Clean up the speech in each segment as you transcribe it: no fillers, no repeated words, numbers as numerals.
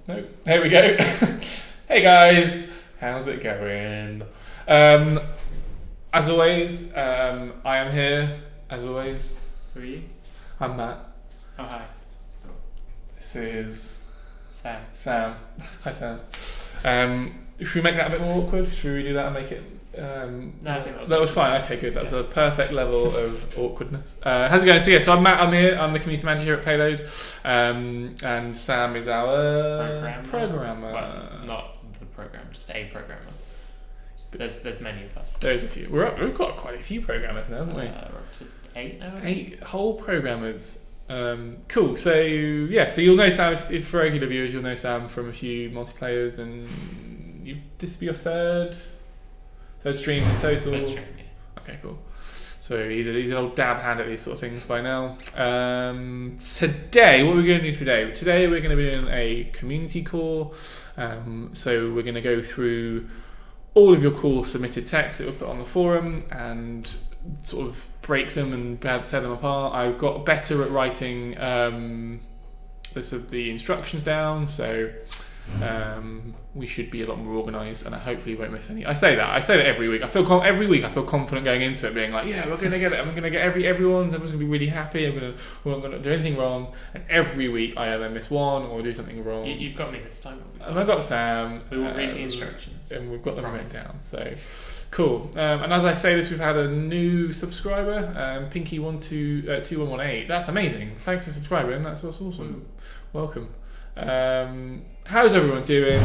no. Here we go. Hey guys, how's it going? As always, I am here. As always, Who are you? I'm Matt. Oh, hi. This is Sam. Hi Sam. Should we make that a bit more awkward? Should we redo that and make it? No, I think that was fine. Okay, good. That's a perfect level of awkwardness. How's it going? So so I'm Matt. I'm here. I'm the community manager here at Payload, and Sam is our programmer. Well, not the programmer, just a programmer. There's many of us. There's a few. We've got quite a few programmers now, haven't we? We're up to 8 now. 8 whole programmers. Cool. So yeah, so you'll know Sam if for regular viewers, you'll know Sam from a few multiplayers, and this will be your third stream in total. Third stream, yeah. Okay, cool. So he's an old dab hand at these sort of things by now. Today, what are we going to do today? Today we're going to be doing a community call. So we're going to go through all of your cool submitted texts that were put on the forum and sort of break them and tear them apart. I got better at writing the instructions down, so we should be a lot more organised, and I hopefully won't miss any. I say that every week. Every week I feel confident going into it, being like, yeah, we're gonna get it. I'm gonna get everyone's gonna be really happy. We're not gonna do anything wrong. And every week I either miss one or do something wrong. You've got me this time. And I got Sam. We will read the instructions, and we've got them written down. So cool. And as I say this, we've had a new subscriber, Pinky2118. That's amazing. Thanks for subscribing. That's awesome. Welcome. How's everyone doing?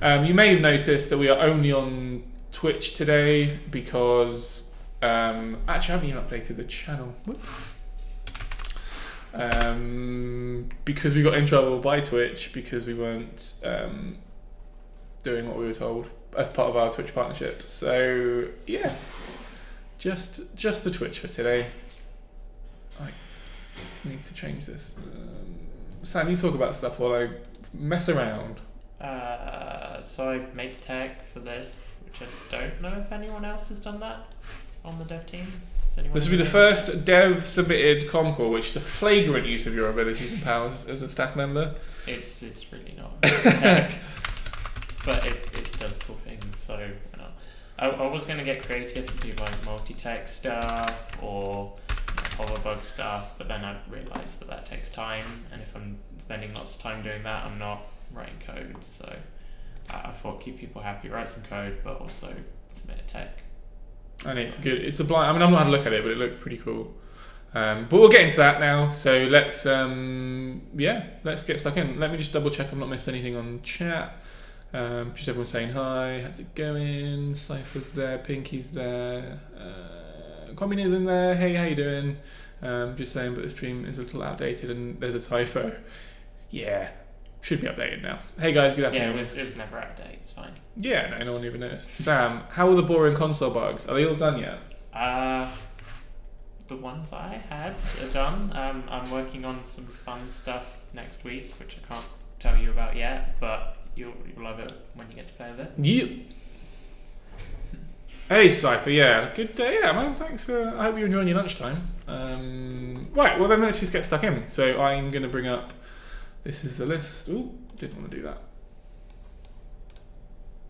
You may have noticed that we are only on Twitch today because actually I haven't even updated the channel. Whoops. Because we got in trouble by Twitch because we weren't doing what we were told as part of our Twitch partnership. So yeah, just the Twitch for today. I need to change this. Sam, you talk about stuff while I mess around. So I made tech for this, which I don't know if anyone else has done that on the dev team. This will be the first dev submitted com call, which is a flagrant use of your abilities and powers as a staff member. It's really not tech, but it does cool things. So you know, I was going to get creative and do like multi-tech stuff or hoverbug stuff, but then I realised that takes time, and if I'm spending lots of time doing that, I'm not writing code. So I thought keep people happy, write some code, but also submit a tech. And it's good. It's a blind. I mean, I've not had a look at it, but it looks pretty cool. But we'll get into that now. So let's get stuck in. Let me just double check I've not missed anything on chat. Just everyone saying hi. How's it going? Cypher's there. Pinky's there. Communism there. Hey, how you doing? Just saying, but the stream is a little outdated and there's a typo. Yeah, should be updated now. Hey guys, good afternoon. Yeah, it was never out of date. It's fine. Yeah, no one even noticed. Sam, how are the boring console bugs? Are they all done yet? The ones I had are done. I'm working on some fun stuff next week, which I can't tell you about yet, but you'll love it when you get to play with it. You. Hey Cypher, yeah, good day, yeah man, thanks I hope you're enjoying your lunchtime. Right, well then let's just get stuck in. So I'm going to bring up, this is the list. Ooh, didn't want to do that.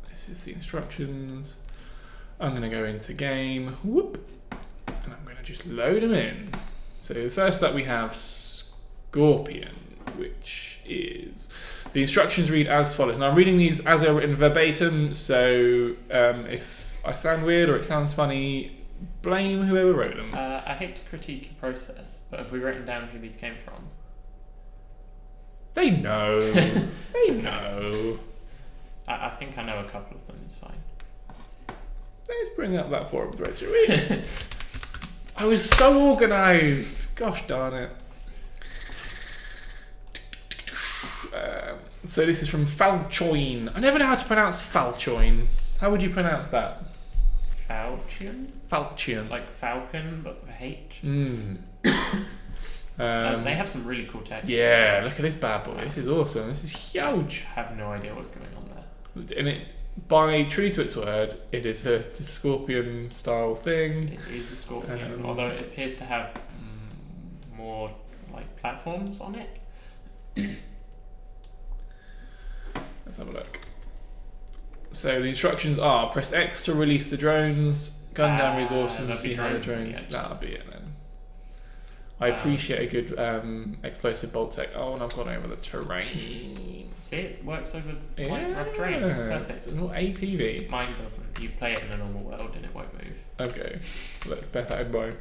This is the instructions. I'm going to go into game, whoop, and I'm going to just load them in. So first up we have Scorpion, which is, the instructions read as follows. Now I'm reading these as they're written verbatim, so if I sound weird or it sounds funny, blame whoever wrote them. I hate to critique your process, but have we written down who these came from? They know. They know. I think I know a couple of them, it's fine. Let's bring up that forum thread, shall we? I was so organised. Gosh darn it. So this is from Falchoin. I never know how to pronounce Falchoin. How would you pronounce that? Falchion? Like Falcon, but with H. They have some really cool text. Yeah, look at this bad boy. This is awesome. This is huge. I have no idea what's going on there. And it, by true to its word, it's a Scorpion style thing. It is a Scorpion, although it appears to have more like platforms on it. Let's have a look. So the instructions are: press X to release the drones, gun down resources, and see how the drones. That'll be it then. I appreciate a good explosive bolt tech. Oh, and I've gone over the terrain. See, it works over like rough terrain. Perfect. It's not ATV. Mine doesn't. You play it in a normal world and it won't move. Okay, let's bear that in mind.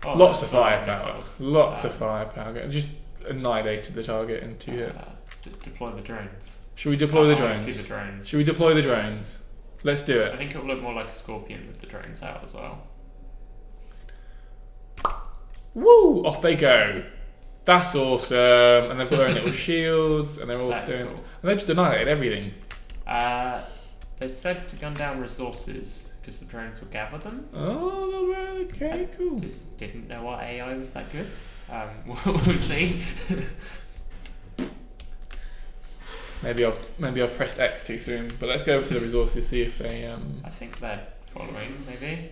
Oh, Lots of firepower. Lots of firepower. Just annihilated the target in 2 hits. Deploy the drones. Should we deploy the I drones? see the drones. Should we deploy the drones? Let's do I it. think it'll look more like a scorpion with the drones out as well. Woo! Off they go. That's awesome. And they've got their own little shields, and they're all That's doing. cool. And they've just annihilated everything. They said to gun down resources because the drones will gather them. Oh, okay, cool. Didn't know our AI was that good. We'll see. Maybe I've pressed X too soon. But let's go over to the resources, see if they. I think they're following, maybe.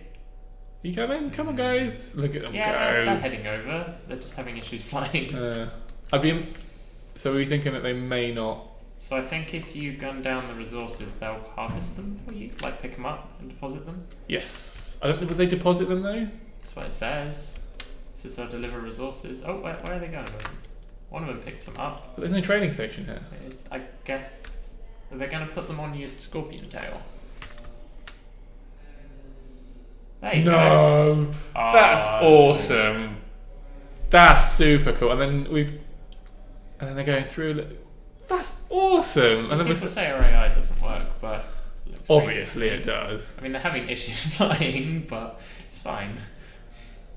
You coming? Come on, guys! Look at them Yeah, go. they're heading over. They're just having issues flying. So are we thinking that they may not? So I think if you gun down the resources, they'll harvest them for you, like pick them up and deposit them. Yes. I don't know. Would they deposit them though? That's what it says. It says they'll deliver resources. Oh, where are they going? One of them picks them up. But there's no training station here. I guess they're going to put them on your scorpion tail. There you go. No, that's awesome. Cool. That's super cool. And then they're going through. That's awesome. Some and then people say our AI doesn't work, but obviously it does. I mean, they're having issues flying, but it's fine.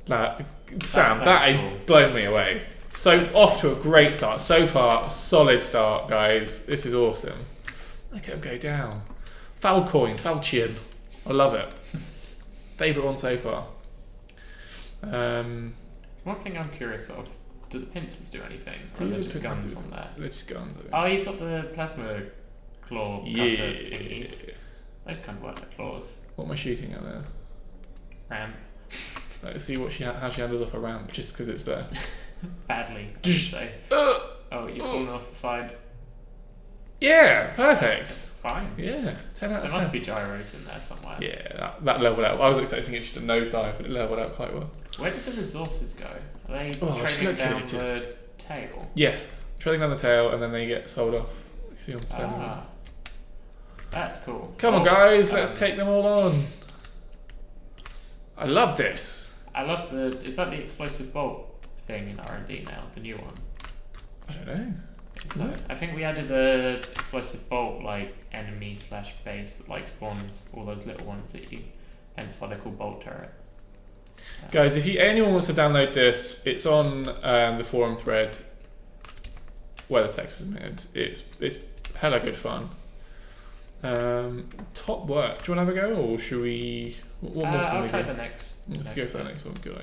Sam, that is cool. Blown me away. So off to a great start so far. Solid start, guys. This is awesome. Look at him go down. Falcon. I love it. Favourite one so far. One thing I'm curious of, do the pincers do anything? Or are they just guns on there? They're just guns. Oh, you've got the plasma claw cutter thingies. Those kind of work like claws. What am I shooting at there? Ramp. Let's see how she handles off a ramp, just because it's there. Badly, I would say. Oh, you've fallen off the side. Yeah, perfect. That's fine. Yeah, 10 out of 10. There must be gyros in there somewhere. Yeah, that leveled out. I was expecting it just to nosedive, but it leveled out quite well. Where did the resources go? Are they trailing down the tail? Yeah, trailing down the tail, and then they get sold off. You see them selling them. That's cool. Come on, guys, let's take them all on. I love this. I love the. Is that the explosive bolt thing in R&D now? The new one? I don't know. So I think we added a explosive bolt like enemy/base that like spawns all those little ones at you. Hence why they're called bolt turret. Guys, if anyone wants to download this, it's on the forum thread where the text is made. It's hella good fun. Top work. Do you want to have a go, or should we? What more can I'll we try do? the next. Let's go for the next one. Good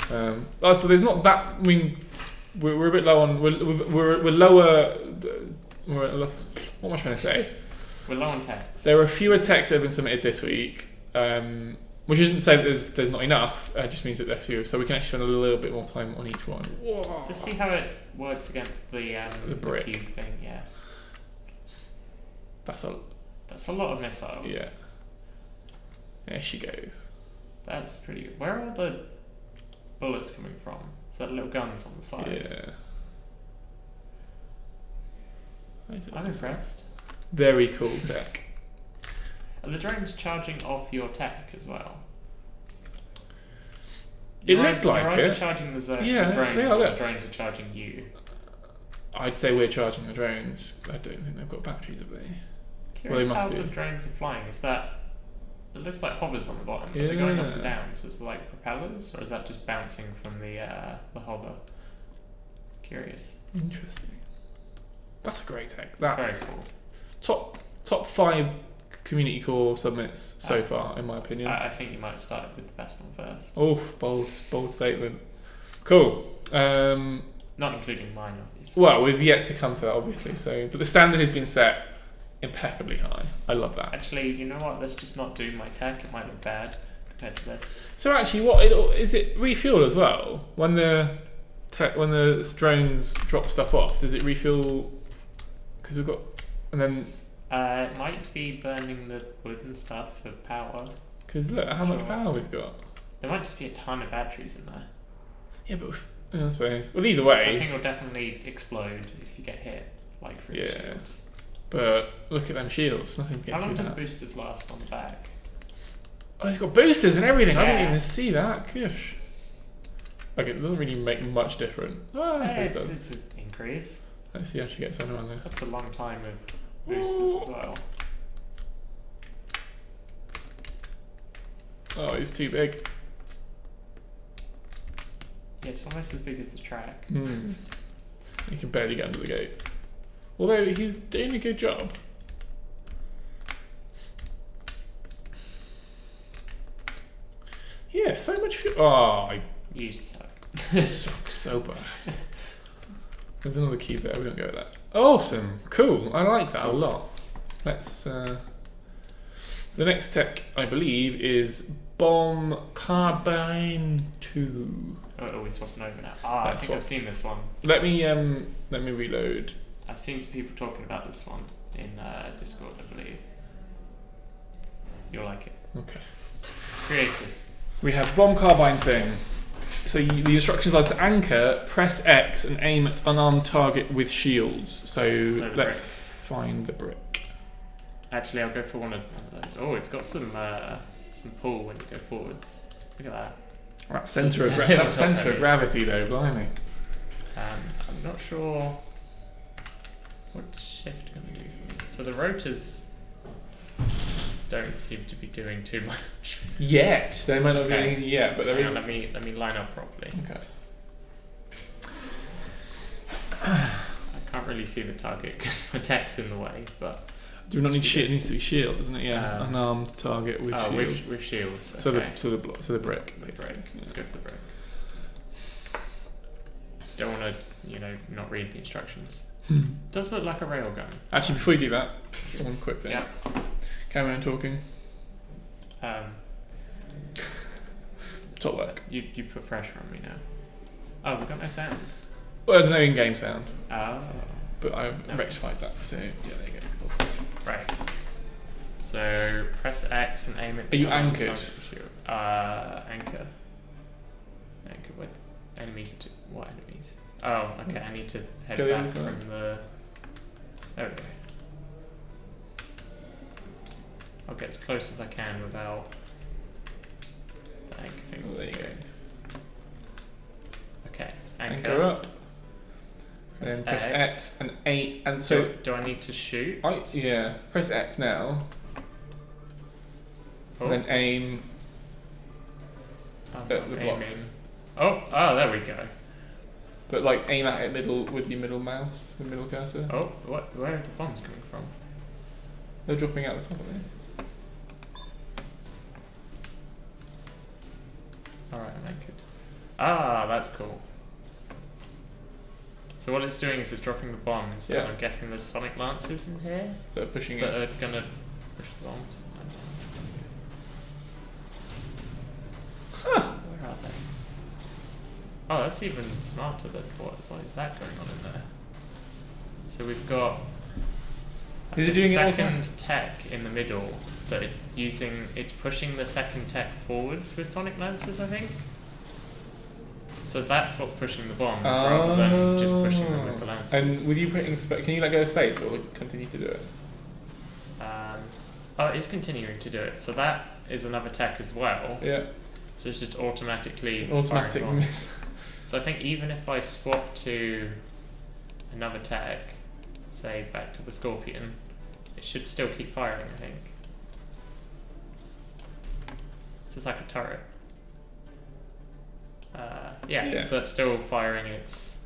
idea. So there's not that. I mean, we're a bit low on. We're lower. What am I trying to say? We're low on text. There are fewer texts that have been submitted this week, which isn't to say that there's not enough. It just means that they're fewer, so we can actually spend a little bit more time on each one. Whoa. Let's see how it works against the brick cube thing. Yeah. That's a lot of missiles. Yeah. There she goes. That's pretty good. Where are all the bullets coming from? Is that little guns on the side? Yeah. I'm impressed. Very cool tech. Are the drones charging off your tech as well? It looked like you're it. Charging the drones, the drones are charging you. I'd say we're charging the drones. I don't think they've got batteries, have they? Curious how the drones are flying. Is that... It looks like hovers on the bottom, but they're going up and down. So is it like propellers, or is that just bouncing from the hover? Curious. Interesting. That's a great tech. That's very cool. Top 5 community core submits so far, in my opinion. I think you might have started with the best one first. Oh, bold statement. Cool. Not including mine, obviously. Well, we've yet to come to that, obviously. But the standard has been set impeccably high. I love that. Actually, you know what? Let's just not do my tech. It might look bad compared to this. So actually, is it refuel as well? When the drones drop stuff off, does it refuel Because we've got, and then It might be burning the wood and stuff for power. because look how much Sure. power we've got. There might just be a ton of batteries in there. Yeah, but I suppose. Well, either I way. think it'll definitely explode if you get hit, like through the Yeah. shields. But look at them shields. Nothing's How getting long through do the that. boosters last on the back? Oh, it's got boosters and everything. I didn't Yeah. even see that. Gosh. Okay, it doesn't really make much difference. Oh, I suppose it does. It's an increase. Let's see how she gets on around there. That's a long time of boosters as well. Oh, he's too big. Yeah, it's almost as big as the track. Hmm. He can barely get under the gates. Although he's doing a good job. Yeah, so much fuel. Oh, I You suck. suck so bad. There's another cube there. We don't go with that. Awesome. Cool. I like that a lot. Let's. So the next tech, I believe, is Bomb Carbine 2. Oh, are we swapping over now? I Let's think swap. I've seen this one. Let me reload. I've seen some people talking about this one in Discord, I believe. You'll like it. Okay. It's creative. We have Bomb Carbine thing. So the instructions are to anchor, press X, and aim at unarmed target with shields. So the let's brick. find the brick. Actually, I'll go for one of those. Oh, it's got some pull when you go forwards. Look at that. That centre of, Yeah, that centre of gravity, though, blimey. I'm not sure what shift going to do for me. So the rotors don't seem to be doing too much. Yet they might not be Okay. anything yet, but there Hang on, is. let me line up properly. Okay. I can't really see the target because my tech's in the way, but Do we not need shield? It needs to be shield, doesn't it? Yeah, unarmed target with oh, shields. with shields. So Okay. the brick. The basically. brick. Let's go for the brick. Don't want to, not read the instructions. Does look like a railgun. Actually, before you do that, one quick thing. Yeah. Carry on talking. Top work. You put pressure on me now. Oh, we've got no sound. Well, there's no in-game sound, Oh. but I've No. rectified that. So yeah, there you go. Right. So press X and aim at. Are you the anchored? target shield. Anchor. Anchor with enemies. What enemies? Oh, okay. I need to head Go the back other side. from the. There we go. I'll get as close as I can without the anchor Oh, fingers. there you go. Okay. Anchor up. And then press X and aim. And so do I need to shoot? yeah, press X now. Oh. And then aim. I'm at not the block. aiming. Oh, there we go. But like aim at it middle with your middle mouse, the middle cursor. Oh, where are the bombs coming from? They're dropping out the top of it. Alright, I'm anchored. Ah, that's cool. So what it's doing is it's dropping the bombs, Yeah. and I'm guessing there's sonic lances in here They're pushing that it. are gonna push the bombs. Huh. Where are they? Oh, that's even smarter than what is that going on in there? So we've got Is a it doing it all second tech in the middle that it's pushing the second tech forwards with sonic lances, I think. So that's what's pushing the bombs rather than just pushing them with the lances. And with you putting can you let go of space or continue to do it? Oh, it's continuing to do it. So that is another tech as well. Yeah. So it's just automatically Automatic firing bombs. miss. So I think even if I swap to another tech, say back to the Scorpion, it should still keep firing, I think. So it's like a turret. Yeah. So that's still firing its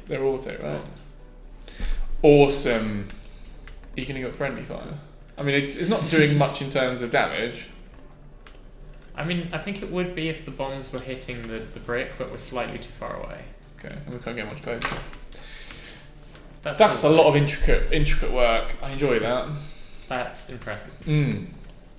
They're auto, right? bombs. Awesome. Are you going to go friendly fire? I mean, it's not doing much in terms of damage. I mean, I think it would be if the bombs were hitting the brick, but we're slightly too far away. Okay, and we can't get much closer. That's That's cool. a lot of intricate work. I enjoy that. That's impressive. Mm.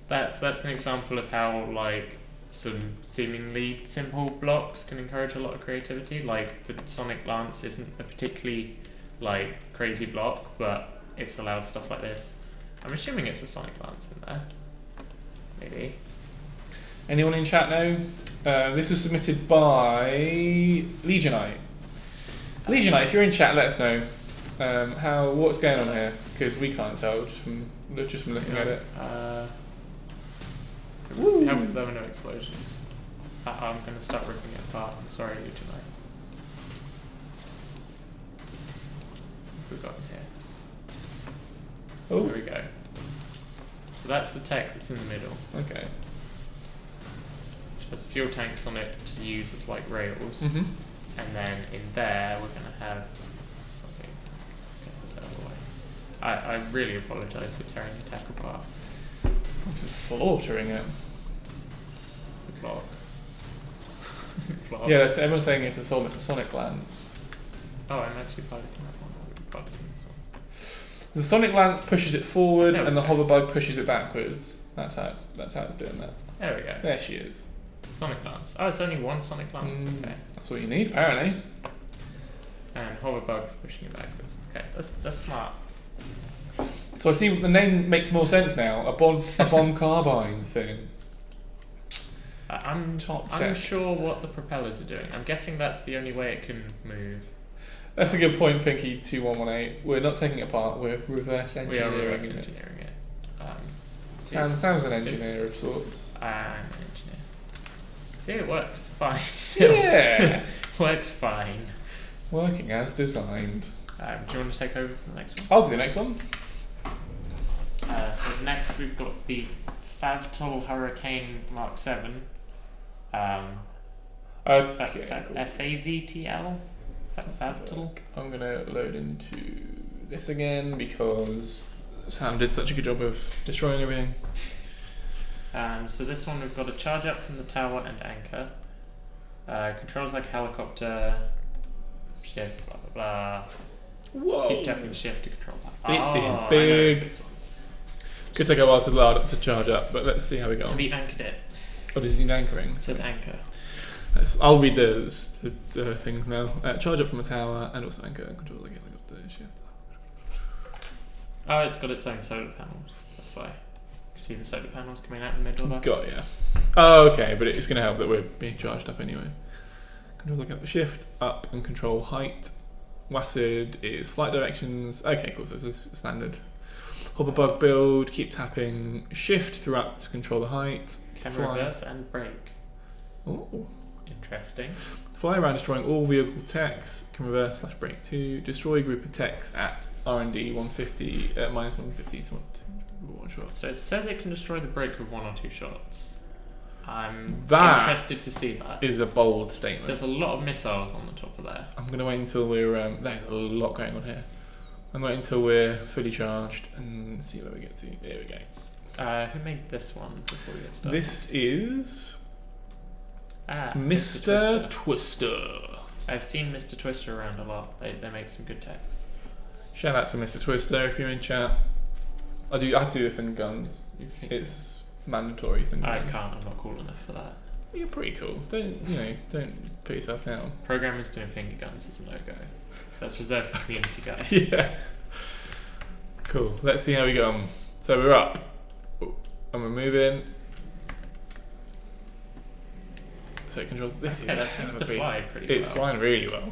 That's an example of how like some seemingly simple blocks can encourage a lot of creativity. Like the Sonic Lance isn't a particularly like crazy block, but it's allowed stuff like this. I'm assuming it's a sonic lance in there. Maybe. Anyone in chat know? This was submitted by Legionite. Legionite, if you're in chat, let us know what's going on here, because we can't tell just from looking at it. There were no explosions. I'm going to start ripping it apart. I'm sorry, Legionite. What have we got in here? Oh, There we go. So that's the tech that's in the middle. okay. Which has fuel tanks on it to use as like rails. Mhm. And then in there we're going to have something. Get this out of the way. I really apologise for tearing the tech apart. Just slaughtering it. The clock. Clock. Yeah, everyone's saying it's a sonic lance. Oh, I'm actually piloting that one. I'll be piloting this one. The sonic lance pushes it forward, There we and the go. hoverbug pushes it backwards. That's how it's doing that. There we go. There she is. Sonic lance. Oh, it's only one sonic lance. Okay. That's what you need, apparently. And hoverbug pushing it backwards. Okay, that's smart. So I see the name makes more sense now. A bomb carbine thing. I'm Top tech. unsure what the propellers are doing. I'm guessing that's the only way it can move. That's a good point, Pinky 2118. We're not taking it apart. We're reverse We are engineering reverse it. engineering it. Sounds an engineer of sorts. I'm an engineer. See, it works fine still. Yeah. Works fine. Working as designed. Do you want to take over for the next one? I'll do the next one. So next we've got the Favtol Hurricane Mark 7. Okay. Cool. FAVTL? Favtol? I'm gonna load into this again because Sam did such a good job of destroying everything. So this one we've got a charge up from the tower and anchor. Controls like a helicopter. Shift, blah blah blah. Whoa! Keep tapping shift to control that. It is I know big. this one. Could take a while to load up to charge up, but let's see how we go. Have you anchored it? Oh, this is in anchoring. It says anchor. I'll read the things now. Charge up from a tower and also anchor. Control like helicopter. Shift. Oh, it's got its own solar panels. That's why. You see the solar panels coming out in the middle there? Got ya. Oh, okay, but it's going to help that we're being charged up anyway. Control like shift up and control height. WASD is flight directions. Okay, cool. So it's a standard hoverbug build. Keep tapping shift throughout to control the height. Can Fly. reverse and brake. Oh. Interesting. Fly around destroying all vehicle techs. Can reverse / brake to destroy group of techs at R&D 150 minus 150 to 1 shot. So it says it can destroy the brake with 1 or 2 shots. I'm That interested to see that. Is a bold statement. There's a lot of missiles on the top of there. I'm going to wait until we're... there's a lot going on here. I'm waiting until we're fully charged and see where we get to. There we go. Who made this one before we get started? This is Mr. Twister. I've seen Mr. Twister around a lot. They make some good techs. Shout out to Mr. Twister if you're in chat. I have to do the thin guns. It's mandatory thin I guns. can't. I'm not cool enough for that. You're pretty cool. Don't put yourself down. Programmers doing finger guns is a no-go. That's reserved for community guys. Yeah. Cool. Let's see how we go on. So we're up. And we're moving. So it controls this. Okay, that seems to fly pretty well. It's flying really well.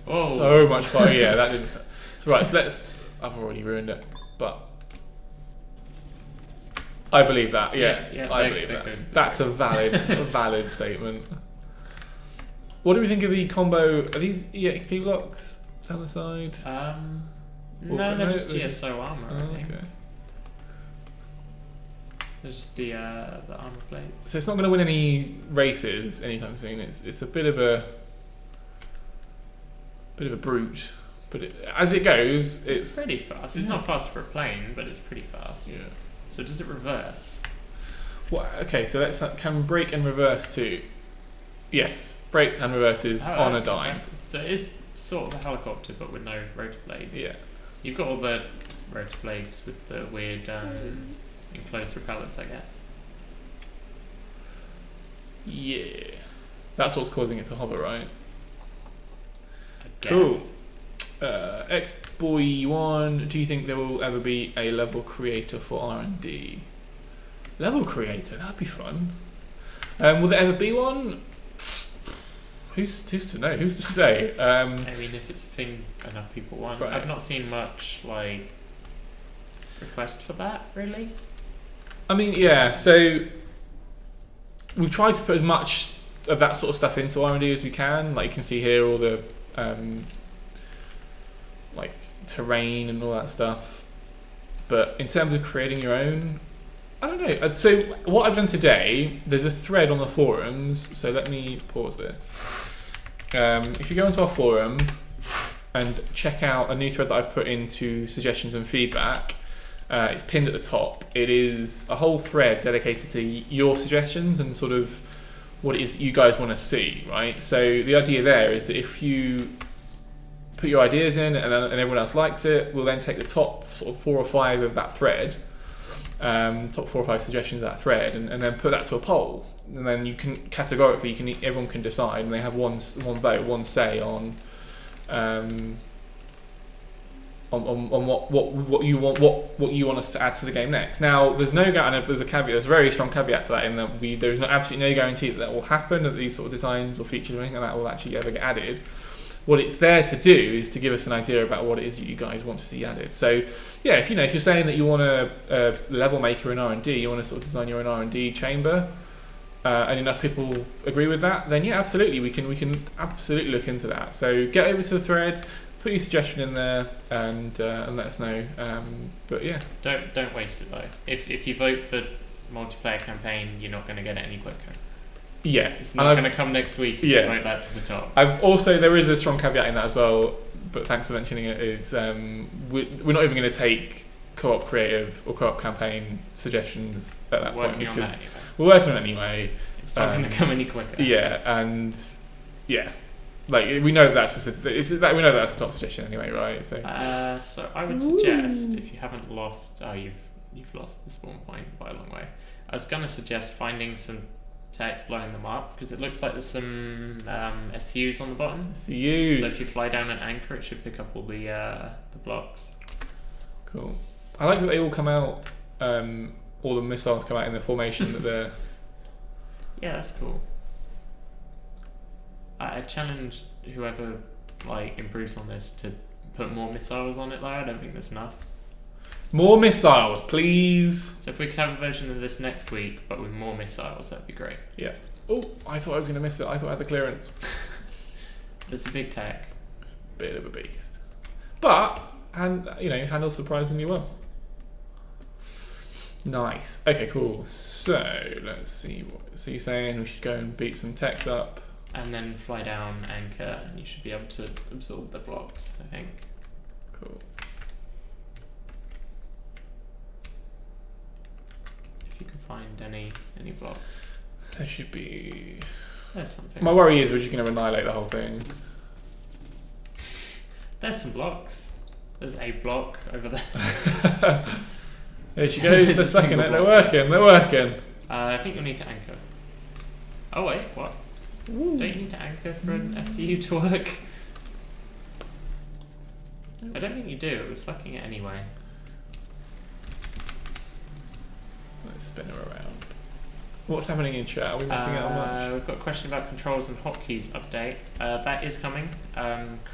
Oh. So much fire. Yeah, that didn't start. So right, so let's... I've already ruined it. But... I believe that. Yeah, I believe that. That's a valid statement. What do we think of the combo? Are these EXP blocks down the side? No, they're just GSO armor, I think. Okay. They're just the armor plates. So it's not going to win any races anytime soon. It's a bit of a brute, but as it goes, it's pretty fast. It's not fast for a plane, but it's pretty fast. Yeah. So does it reverse? Well, okay, so let's can brake and reverse too. Yes, brakes and reverses on a dime. Impressive. So it is sort of a helicopter, but with no rotor blades. Yeah. You've got all the rotor blades with the weird enclosed propellers, I guess. Yeah. That's what's causing it to hover, right? I guess. Cool. Xboy1, do you think there will ever be a level creator for R&D? Level creator, that'd be fun. Will there ever be one? Who's to know? Who's to say? I mean, if it's a thing enough people want. Right. I've not seen much like request for that really. I mean, yeah. So we've tried to put as much of that sort of stuff into R&D as we can. Like you can see here, all the like terrain and all that stuff. But in terms of creating your own, I don't know. So what I've done today, there's a thread on the forums. So let me pause this. If you go into our forum and check out a new thread that I've put into suggestions and feedback, it's pinned at the top. It is a whole thread dedicated to your suggestions and sort of what it is you guys want to see, right? So the idea there is that if you put your ideas in and everyone else likes it, we'll then take the top sort of 4 or 5 of that thread, top 4 or 5 suggestions of that thread, and then put that to a poll. And then you can categorically, everyone can decide, and they have one vote, one say on what you want us to add to the game next. Now, there's no guarantee. There's a caveat. There's a very strong caveat to that in that there's absolutely no guarantee that will happen, that these sort of designs or features or anything like that will actually ever get added. What it's there to do is to give us an idea about what it is that you guys want to see added. So, yeah, if you're saying that you want a level maker in R&D, you want to sort of design your own R&D chamber, and enough people agree with that, then yeah, absolutely, we can absolutely look into that. So get over to the thread, put your suggestion in there, and let us know. But yeah, Don't waste it though. If you vote for multiplayer campaign, you're not going to get it any quicker. Yeah, it's not going to come next week if you vote that to the top. There is a strong caveat in that as well, but thanks for mentioning it, is we're not even going to take co-op creative or co-op campaign suggestions at that point, because we're working on it anyway. It's not going to come any quicker. Yeah, and yeah, like we know that's we know that's a top suggestion anyway, right? So so I would suggest, if you haven't lost, you've lost the spawn point by a long way. I was going to suggest finding some text, blowing them up, because it looks like there's some SUs on the bottom. SUs. So if you fly down an anchor, it should pick up all the blocks. Cool. I like that they all come out. All the missiles come out in the formation that they're. Yeah, that's cool. I challenge whoever improves on this to put more missiles on it though. I don't think there's enough. More missiles, please. So if we could have a version of this next week, but with more missiles, that'd be great. Yeah. Oh, I thought I was going to miss it. I thought I had the clearance. It's a big tech. It's a bit of a beast, but handles surprisingly well. Nice. Okay, cool. So let's see. So you're saying we should go and beat some techs up, and then fly down anchor, and you should be able to absorb the blocks, I think. Cool. If you can find any blocks. There should be. There's something. My worry is we're just going to annihilate the whole thing. There's some blocks. There's a block over there. There she goes. They're sucking it. They're working. I think you'll need to anchor. Oh wait, what? Ooh. Don't you need to anchor for an SCU to work? I don't think you do. It was sucking it anyway. Let's spin her around. What's happening in chat? Are we missing out on much? We've got a question about controls and hotkeys update. That is coming.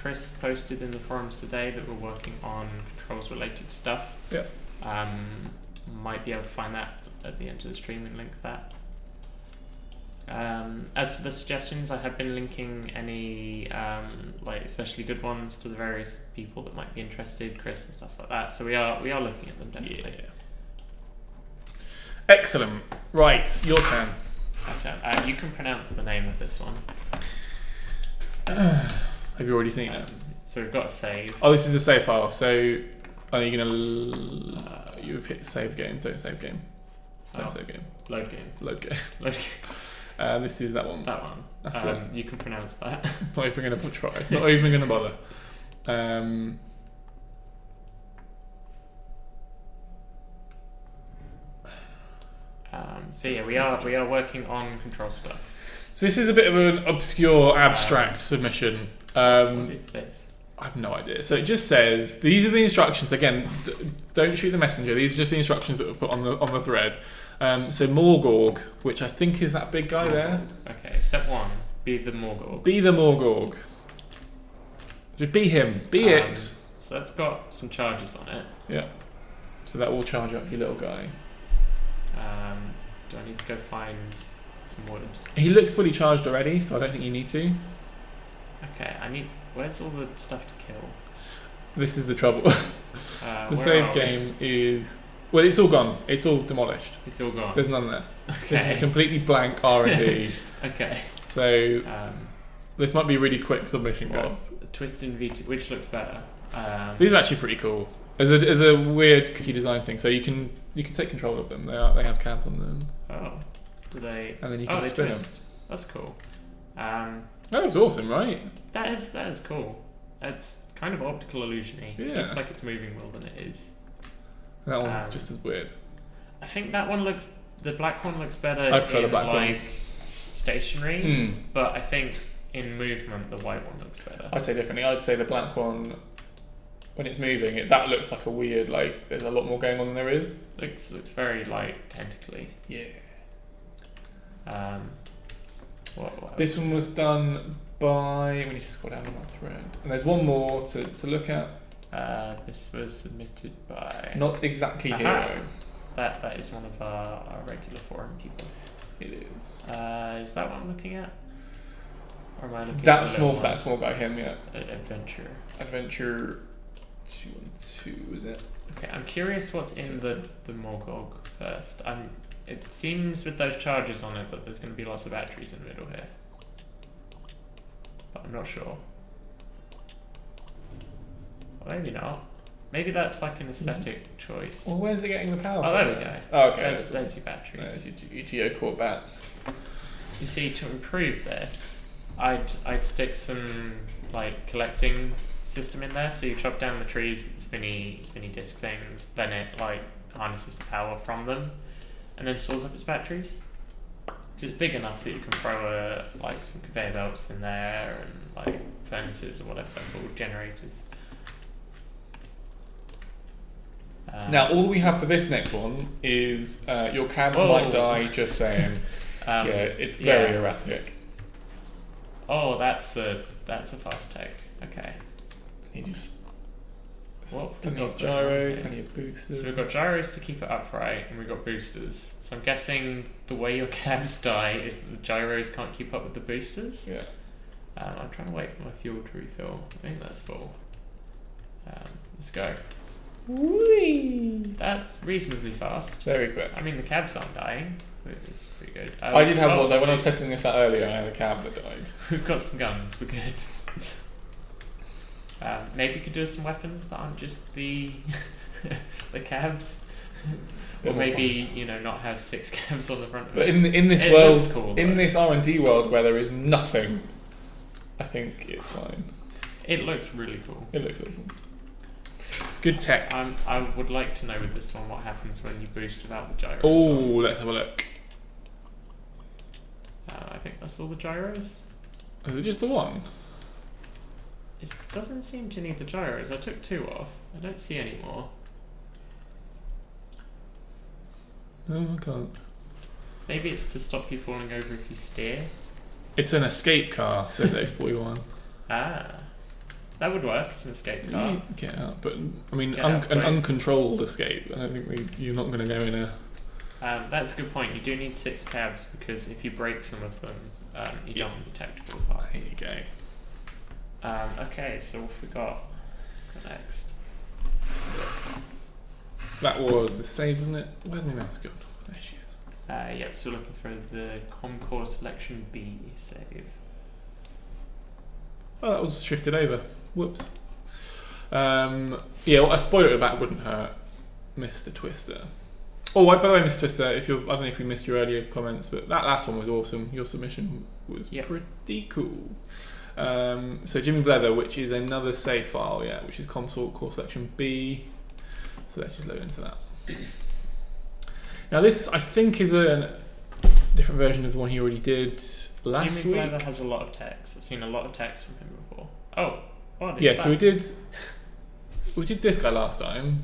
Chris posted in the forums today that we're working on controls related stuff. Yeah. Might be able to find that at the end of the stream and link that. As for the suggestions, I have been linking any especially good ones to the various people that might be interested, Chris and stuff like that. So we are looking at them definitely. Yeah. Excellent. Right, your turn. You can pronounce the name of this one. Have you already seen it? So we've got a save. Oh, this is a save file. So are you gonna? You've hit save game. Don't save game. Don't save game. Load game. Load game. Load game. This is that one. That one. That's it. You can pronounce that. Not even gonna try. Not even gonna bother. So yeah, we are working on control stuff. So this is a bit of an obscure, abstract submission. What is this? I have no idea. So it just says these are the instructions. Again, don't shoot the messenger. These are just the instructions that were put on the thread. So Morgorg, which I think is that big guy there. Okay, step 1, be the Morgorg. Be the Morgorg. Just be him. Be it. So that's got some charges on it. Yeah. So that will charge up your little guy. Do I need to go find some wood? He looks fully charged already, so I don't think you need to. Okay, where's all the stuff to kill? This is the trouble. The saved game is... Well, it's all gone. It's all demolished. It's all gone. There's none there. Okay. This is a completely blank R&D. Okay. So this might be a really quick submission, guys. Twist in V2, which looks better? These are actually pretty cool. As a weird cookie design thing, so you can take control of them. They have cabs on them. Oh, do they? And then you can spin them. That's cool. That looks awesome, right? That is cool. It's kind of optical illusion-y. Yeah. It looks like it's moving more than it is. That one's just as weird. I think the black one looks better. I prefer the black one. Stationary, but I think in movement the white one looks better. I'd say differently. I'd say the black one, when it's moving, that looks like a weird, like there's a lot more going on than there is. Looks very like tentacly. Yeah. What this one was done by... We need to scroll down on that thread. And there's one more to look at. This was submitted by... Not exactly Hero. That is one of our regular forum people. It is. Is that what I'm looking at? Or am I looking that at small guy, him, yeah. Adventure 212, was it? Okay, I'm curious what's in the Morgorg first. It seems with those charges on it that there's going to be lots of batteries in the middle here. But I'm not sure. Or maybe not. Maybe that's like an aesthetic choice. Well, where's it getting the power from? Oh, there we go. Oh, okay. There's your batteries. There's your Geocore bats. You see, to improve this, I'd stick some like collecting system in there. So you chop down the trees, the spinny disc things, then it like harnesses the power from them, and then stores up its batteries. So it's big enough that you can throw like some conveyor belts in there and like furnaces or whatever they're called, generators. Now, all we have for this next one is your cabs might die, just saying. It's very erratic. Oh, that's a fast tech. Okay. You just... What? Plenty of gyros, plenty of boosters. So we've got gyros to keep it upright, and we've got boosters. So I'm guessing the way your cabs die is that the gyros can't keep up with the boosters? Yeah. I'm trying to wait for my fuel to refill. I think that's full. Let's go. Whee! That's reasonably fast. Very quick. I mean, the cabs aren't dying, which is pretty good. I did have one though. When I was testing this out earlier, I had a cab that died. We've got some guns. We're good. Maybe we could do some weapons that aren't just the cabs. Or maybe not have 6 cabs on the front of it. But in this world, cool, in this R&D world where there is nothing, I think it's fine. It looks really cool. It looks awesome. Good tech. I would like to know with this one what happens when you boost without the gyros. Oh, let's have a look. I think that's all the gyros. Is it just the one? It doesn't seem to need the gyros. I took 2 off. I don't see any more. No, I can't. Maybe it's to stop you falling over if you steer. It's an escape car, says X41. Ah. That would work as an escape car. You get out, but I mean, an uncontrolled escape. I don't think you're not going to go in a... That's a good point. You do need 6 cabs because if you break some of them, you don't want to be tactical apart. There you go. Okay, so what have we got next? That was the save, wasn't it? Where's my mouse gone? There she is. Yep, so we're looking for the Comcore Selection B save. Oh, that was shifted over. Whoops. Yeah, well, a spoiler at the back wouldn't hurt. Mr. Twister. Oh, by the way, Mr. Twister, I don't know if you missed your earlier comments, but that last one was awesome. Your submission was pretty cool. So Jimmy Blether, which is another save file, which is Comsort Core Selection B. So let's just load into that. Now this, I think, is a different version of the one he already did last week. Jimmy Blether has a lot of text. I've seen a lot of text from him before. Oh, What is Yeah, that? so we did this guy last time,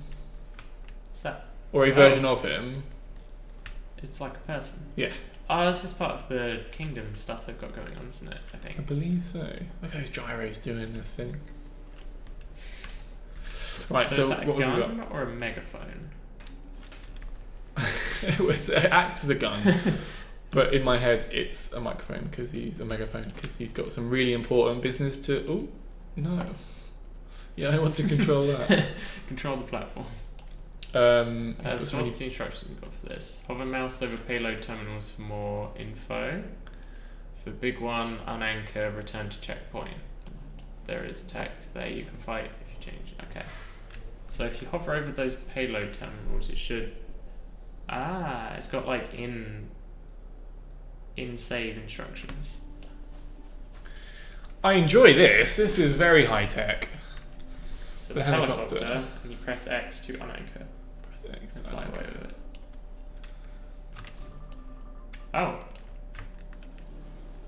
What's that? or a version of him. It's like a person. Yeah, Oh, this is part of the kingdom stuff they've got going on, isn't it? I I think. believe so. Look how his gyro's doing the thing. Right, So so is that what a have we gun or a megaphone? it acts as a gun, but in my head it's a microphone because he's a megaphone because he's got some really important business to. Oh no! Yeah, I want to control that. Control the platform. So So what's the instructions we've got for this? Hover mouse over payload terminals for more info. For big one, unanchor, return to checkpoint. There is text there. You can fight if you change. Okay. So if you hover over those payload terminals, it should. It's got like in save instructions. I enjoy this. This is very high tech. So The the helicopter. helicopter, and you press X to unanchor Press X and to fly away unanchor. with it. Oh. Off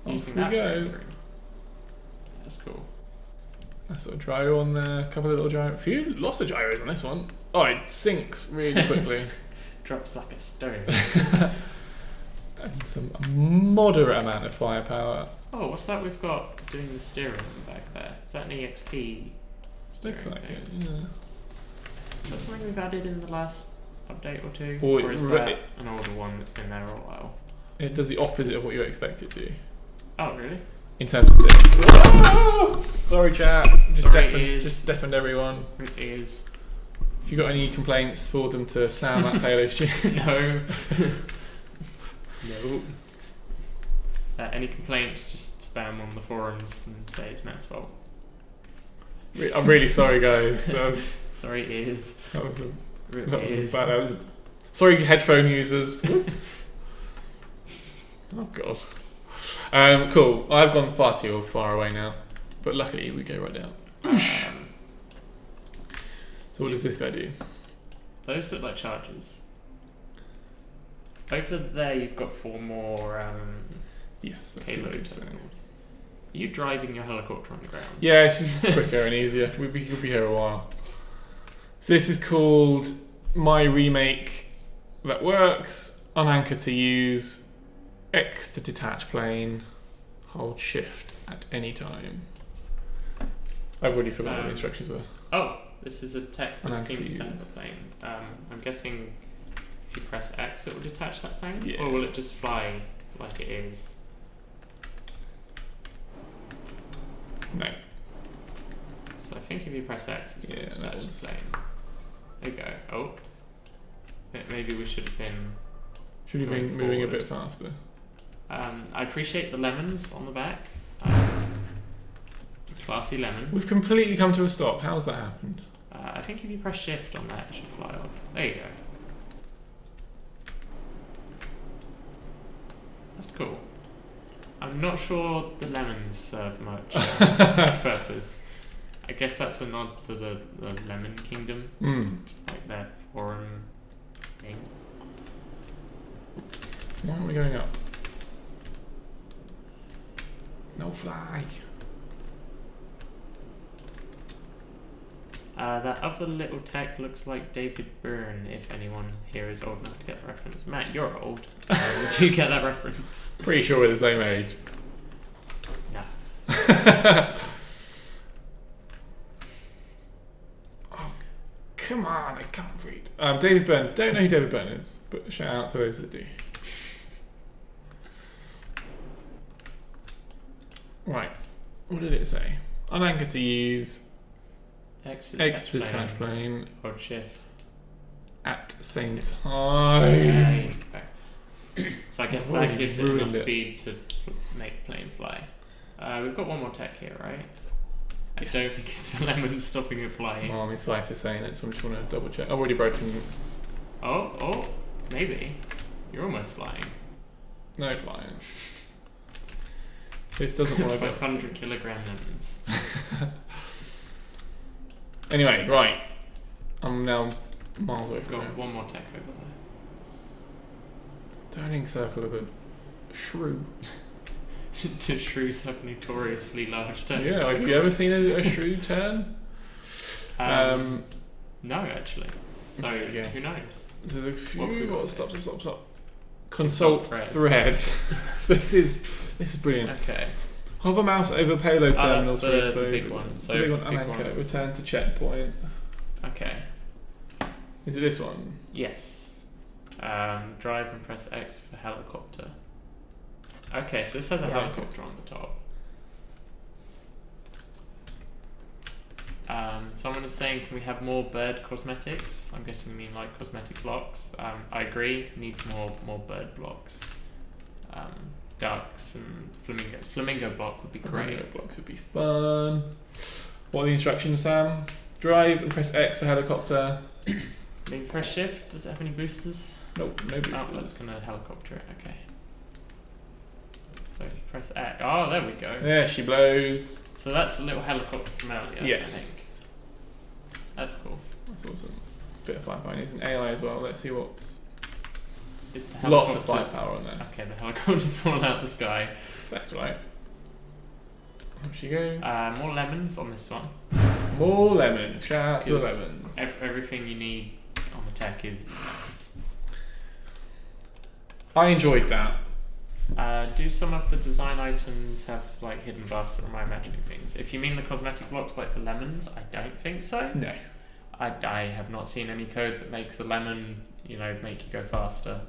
Using we that for go. anchoring. That's cool. Nice little gyro on there. A couple of little gyro. Phew, lots of gyros on this one. Oh, it sinks really quickly. Drops like a stone. And a moderate amount of firepower. Oh, what's that we've got doing the steering back there? Is that an EXP steering Looks like thing? it, yeah. Is that something we've added in the last update or two? Or Or is that an older one that's been there a while? It does the opposite of what you expect it to. Oh, really? In terms of steering. Oh! Sorry, chat. Just deafened everyone. It is. If you've got any complaints, forward them to Sam at playlist. No. No. Any complaints, just spam on the forums and say it's Matt's fault. I'm really sorry, guys. Sorry, it is. That was a It That was is. bad. That was sorry, headphone users. Whoops. Oh god. Cool. I've gone far too far away now, but luckily we go right down. So what does this guy do? Those look like charges. Over there, you've got 4 more Yes, that's payload what terminals. it's saying. Are you driving your helicopter on the ground? Yeah, it's just quicker and easier. We'll be here a while. So this is called My Remake That Works. Unanchor to use. X to detach plane. Hold shift at any time. I've already forgotten what the instructions were. Oh, this is a tech that Unanchor seems to to have use. a plane. I'm guessing if you press X, it will detach that plane? Yeah. Or will it just fly like it is? No. So I think if you press X, it's going Yeah, to that detach was- the plane. There you go. Oh. Maybe we should have been... Should we be Going moving a forward. bit faster? I appreciate the lemons on the back. Classy lemons. We've completely come to a stop. How's that happened? I think if you press shift on that, it should fly off. There you go. That's cool. I'm not sure the lemons serve much purpose. I guess that's a nod to the Lemon Kingdom, just like their forum thing. Why aren't we going up? No fly. That other little tech looks like David Byrne, if anyone here is old enough to get the reference. Matt, you're old. Do you get that reference? Pretty sure we're the same age. No. Oh, come on, I can't read. David Byrne. Don't know who David Byrne is, but shout out to those that do. Right. What did it say? Unanchor to use. X X to detach plane. Hold shift. At the same That's time. So I guess I've that already gives it enough ruined it. speed to make the plane fly. We've got one more tech here, right? I Yes. don't think it's the lemon stopping it flying. Oh, my Cypher saying it, so I just want to double check. I've already broken. Oh, maybe. You're almost flying. No flying. This doesn't want to go. 500 kilogram lemons. Anyway, right. I'm now miles away We've from got it. one more tech over there. Turning circle of a shrew. Do shrews have notoriously large turns? Yeah, have you ever seen a shrew turn? No, actually. So Okay. who knows? There's a few. What have we got Stop. Consult thread. This is brilliant. Okay. Hover mouse over payload terminals that's for the info. big one. So the big one, big anchor. one. Return to checkpoint. Okay. Is it this one? Yes. Drive and press X for helicopter. Okay, so this has a Right. helicopter on the top. Someone is saying, can we have more bird cosmetics? I'm guessing you mean like cosmetic blocks. I agree, needs more bird blocks. Ducks and flamingos. Flamingo block would be great. Flamingo blocks would be fun. What are the instructions, Sam? Drive and press X for helicopter. Maybe press shift. Does it have any boosters? Nope, no boosters. Oh, that's gonna helicopter it. Okay. So if you press X. Oh, there we go. Yeah, she blows. So that's a little helicopter from earlier. Yes. I think. That's cool. That's awesome. Bit of firepower. It's an AI as well. Let's see what's. Is the Lots of helicopter- firepower on there. Okay, the helicopter's fallen out of the sky. That's right. Up she goes. More lemons on this one. More lemons. Shout out to the Because lemons. Everything you need on the tech is lemons. I enjoyed that. Do some of the design items have like hidden buffs, or am I imagining things? If you mean the cosmetic blocks like the lemons, I don't think so. No. I have not seen any code that makes the lemon, make you go faster.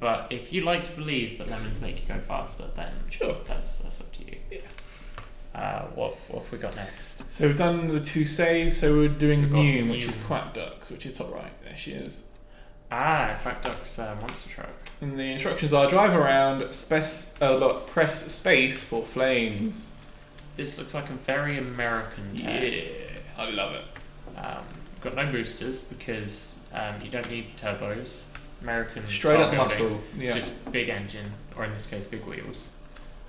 But if you like to believe that lemons make you go faster, then Sure. that's up to you. Yeah. What have we got next? So we've done the 2 saves. So we're doing We've got Noom, which is Noom. Quack Ducks, which is top right. There she is. Quack Duck's monster truck. And the instructions are drive around, press space for flames. This looks like a very American tech. Yeah, I love it. Got no boosters because you don't need turbos. American Straight car up building, muscle. Yeah. just big engine, or in this case, big wheels.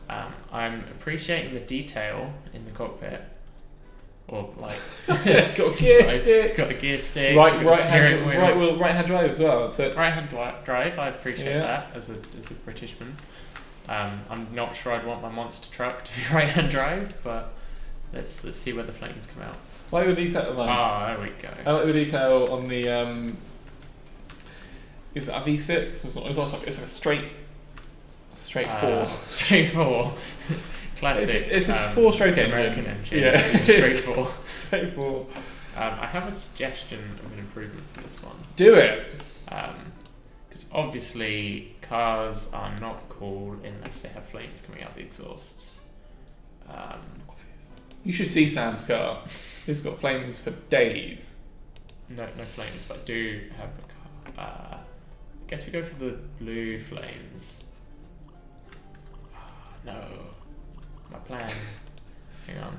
I'm appreciating the detail in the cockpit, or like got a gear stick. got a gear stick, Right got a steering hand, wheel. right hand drive as well. So it's Right hand drive. I appreciate Yeah. that as a Britishman. I'm not sure I'd want my monster truck to be right hand drive, but let's see where the flames come out. I like the detail. Nice. There we go. I like the detail on the. Is that a V6? It's like a straight 4. Straight 4. Classic. It's this 4-stroke engine. American engine. Yeah. Straight 4. Straight 4. I have a suggestion of an improvement for this one. Do it. Because obviously cars are not cool unless they have flames coming out the exhausts. You should see Sam's car. It's got flames for days. No flames, but I do have a car. I guess we go for the blue flames. No. My plan. Hang on.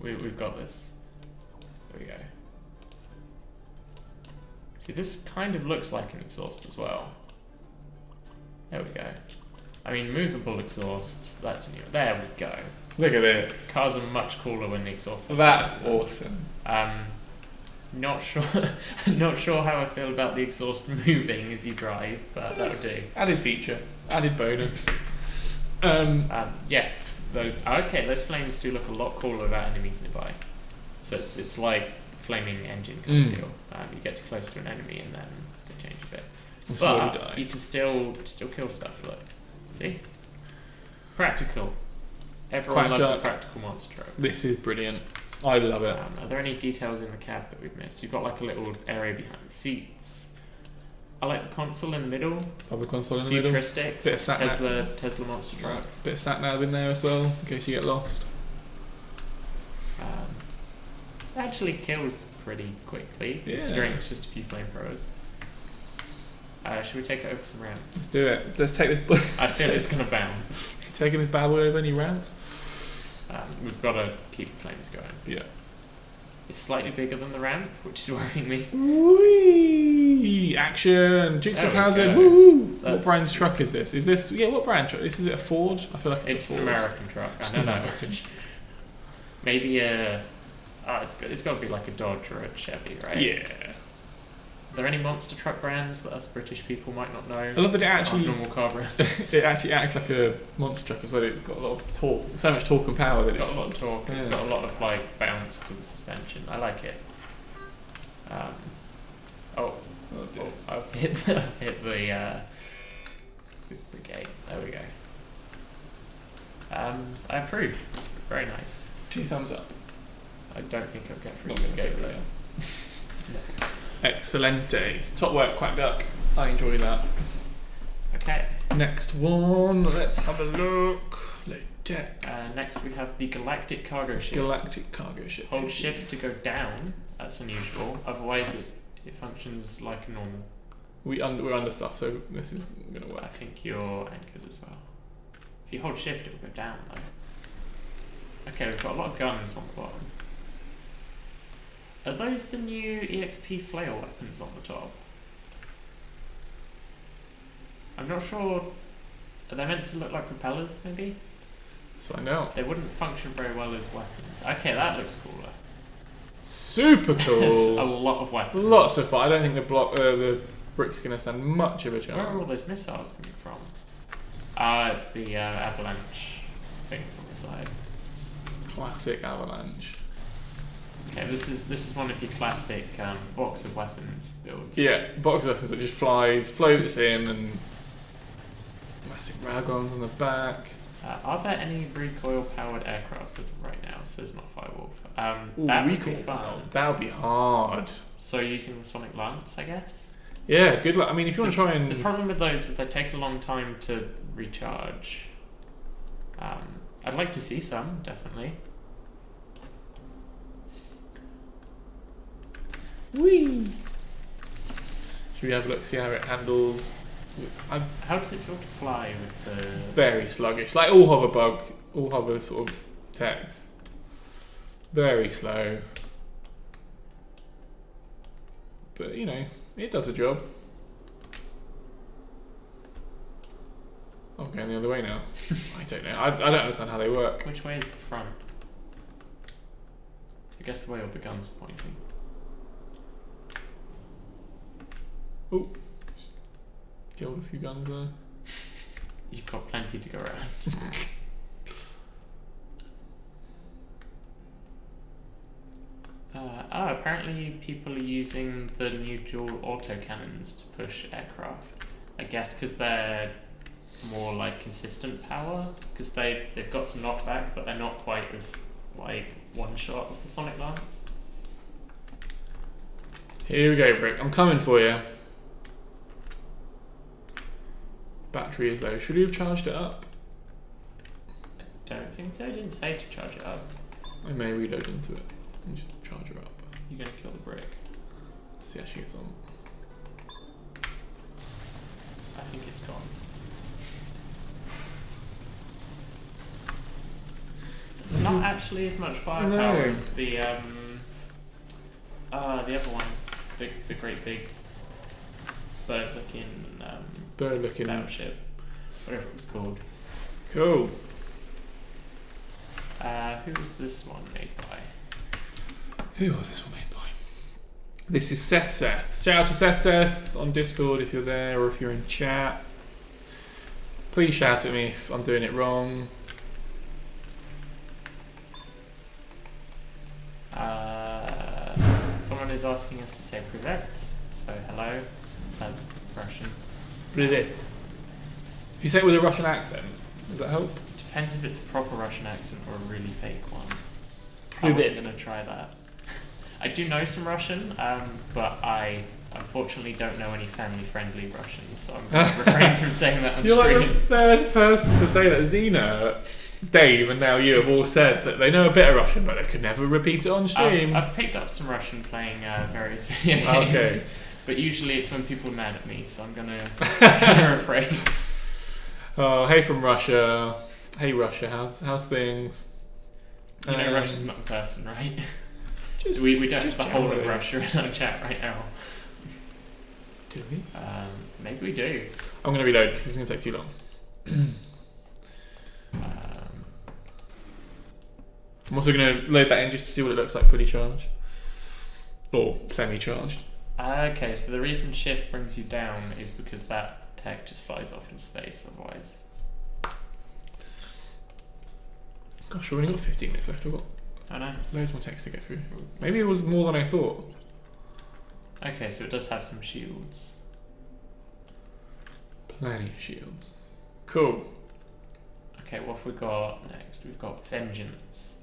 We've got this. There we go. See, this kind of looks like an exhaust as well. There we go. I mean, movable exhausts, that's new. There we go. Look at this. Cars are much cooler when the exhausts are That's awesome. Not sure how I feel about the exhaust moving as you drive, but that would do. Added feature. Added bonus. Yes. Those flames do look a lot cooler without enemies nearby. So it's like flaming engine kind of deal. You get too close to an enemy and then they change a bit. But you can still kill stuff. Look, see, practical. Everyone Quack loves a Duck. practical monster truck. This is brilliant. I love it. Are there any details in the cab that we've missed? You've got like a little area behind the seats. I like the console in the middle. Other console in the middle. Futuristic. Bit of sat Tesla monster truck. Bit of sat nav in there as well, in case you get lost. It actually kills pretty quickly, Yeah. considering it's just a few flamethrowers. Should we take it over some ramps? Let's do it. Let's take this boy. I feel it's going to bounce. Taking this bad boy over any ramps? We've got to keep the flames going. Yeah. It's slightly bigger than the ramp, which is worrying me. Whee! Action! Dukes There of we Hazzard! go. Woo! What That's- brand truck is this? Is this what brand truck? Is it a Ford? I feel like It's a an Ford. American truck. I Just don't know. American. Maybe it's got to be like a Dodge or a Chevy, right? Yeah. Are there any monster truck brands that us British people might not know? I love that it actually normal car brands. it actually acts like a monster truck as well. It's got a lot of torque, so much torque and power that It's got a lot of torque. It's Yeah. got a lot of like bounce to the suspension. I like it. Oh, dear. I've hit the gate. There we go. I approve. It's very nice. 2 thumbs up. I don't think I'll get through Not this gonna gate go later. Excelente. Top work, Quack Duck. I enjoy that. Okay. Next one. Let's have a look. Load deck. Next we have the Galactic Cargo Ship. Galactic cargo ship. Hold shift to go down. That's unusual. Otherwise, it functions like a normal. We're under stuff, so this is gonna I work. think you're anchored as well. If you hold shift, it will go down though. Okay, we've got a lot of guns on the bottom. Are those the new EXP flail weapons on the top? I'm not sure. Are they meant to look like propellers, maybe? Let's find out. They wouldn't function very well as weapons. Okay, that looks cooler. Super There's a cool. lot of weapons. Lots of fun. I don't think the brick's gonna stand much of a chance. Where are all those missiles coming from? It's the avalanche things on the side. Classic avalanche. Okay, this is one of your classic box of weapons builds. Yeah, box of weapons that just floats in, and massive ragons on the back. Are there any recoil-powered aircrafts as of right now? So it's not Firewolf. Ooh, That would be recoil fun. power. That would be hard. So using the Sonic Lance, I guess. Yeah, good luck. I mean, if you want to try The and problem with those is they take a long time to recharge. I'd like to see some, definitely. whee, should we have a look, see how it handles? I'm How does it feel to fly with the... very sluggish, like all hover sort of techs. Very slow, but you know, it does a job. I'm going the other way now. I don't know. I don't understand how they work. Which way is the front? I guess the way all the guns are pointing. Oh, killed a few guns there. You've got plenty to go around. Apparently people are using the new dual autocannons to push aircraft. I guess because they're more like consistent power, because they've got some knockback, but they're not quite as like one shot as the Sonic Lance. Here we go, Brick. I'm coming for you. Battery is low. Should we have charged it up? Don't think so. I didn't say to charge it up. I may reload into it and just charge her up. You're gonna kill the brick. See how she gets on. I think it's gone. It's This not is- actually as much firepower No. as the other one, the great big bird-looking Bird looking. battleship, whatever it was called. Cool. Who was this one made by? Who was this one made by? This is Seth. Shout out to Seth on Discord if you're there or if you're in chat. Please shout at me if I'm doing it wrong. Someone is asking us to say privet, so hello. That's Russian. Really? If you say it with a Russian accent, does that help? Depends if it's a proper Russian accent or a really fake one. I Privet. wasn't going to try that. I do know some Russian, but I unfortunately don't know any family-friendly Russian, so I'm going to refrain from saying that on You're stream. like the third person to say that. Xena, Dave, and now you have all said that they know a bit of Russian, but they could never repeat it on stream. I've picked up some Russian playing various video games, Okay. but usually it's when people are mad at me, so I'm gonna refrain. Oh, hey from Russia. Hey Russia, how's things? You know Russia's not a person, right? Just, We don't have just the whole of generally. Russia in our chat right now. Do we? Maybe we do. I'm going to reload because it's going to take too long. I'm also going to load that in just to see what it looks like fully charged. Or semi-charged. Okay, so the reason shift brings you down is because that tech just flies off into space otherwise. Gosh, we've only got 15 minutes left. We've got I know. loads more text to get through. Maybe it was more than I thought. Okay, so it does have some shields. Plenty of shields. Cool. Okay, what have we got next? We've got Vengeance.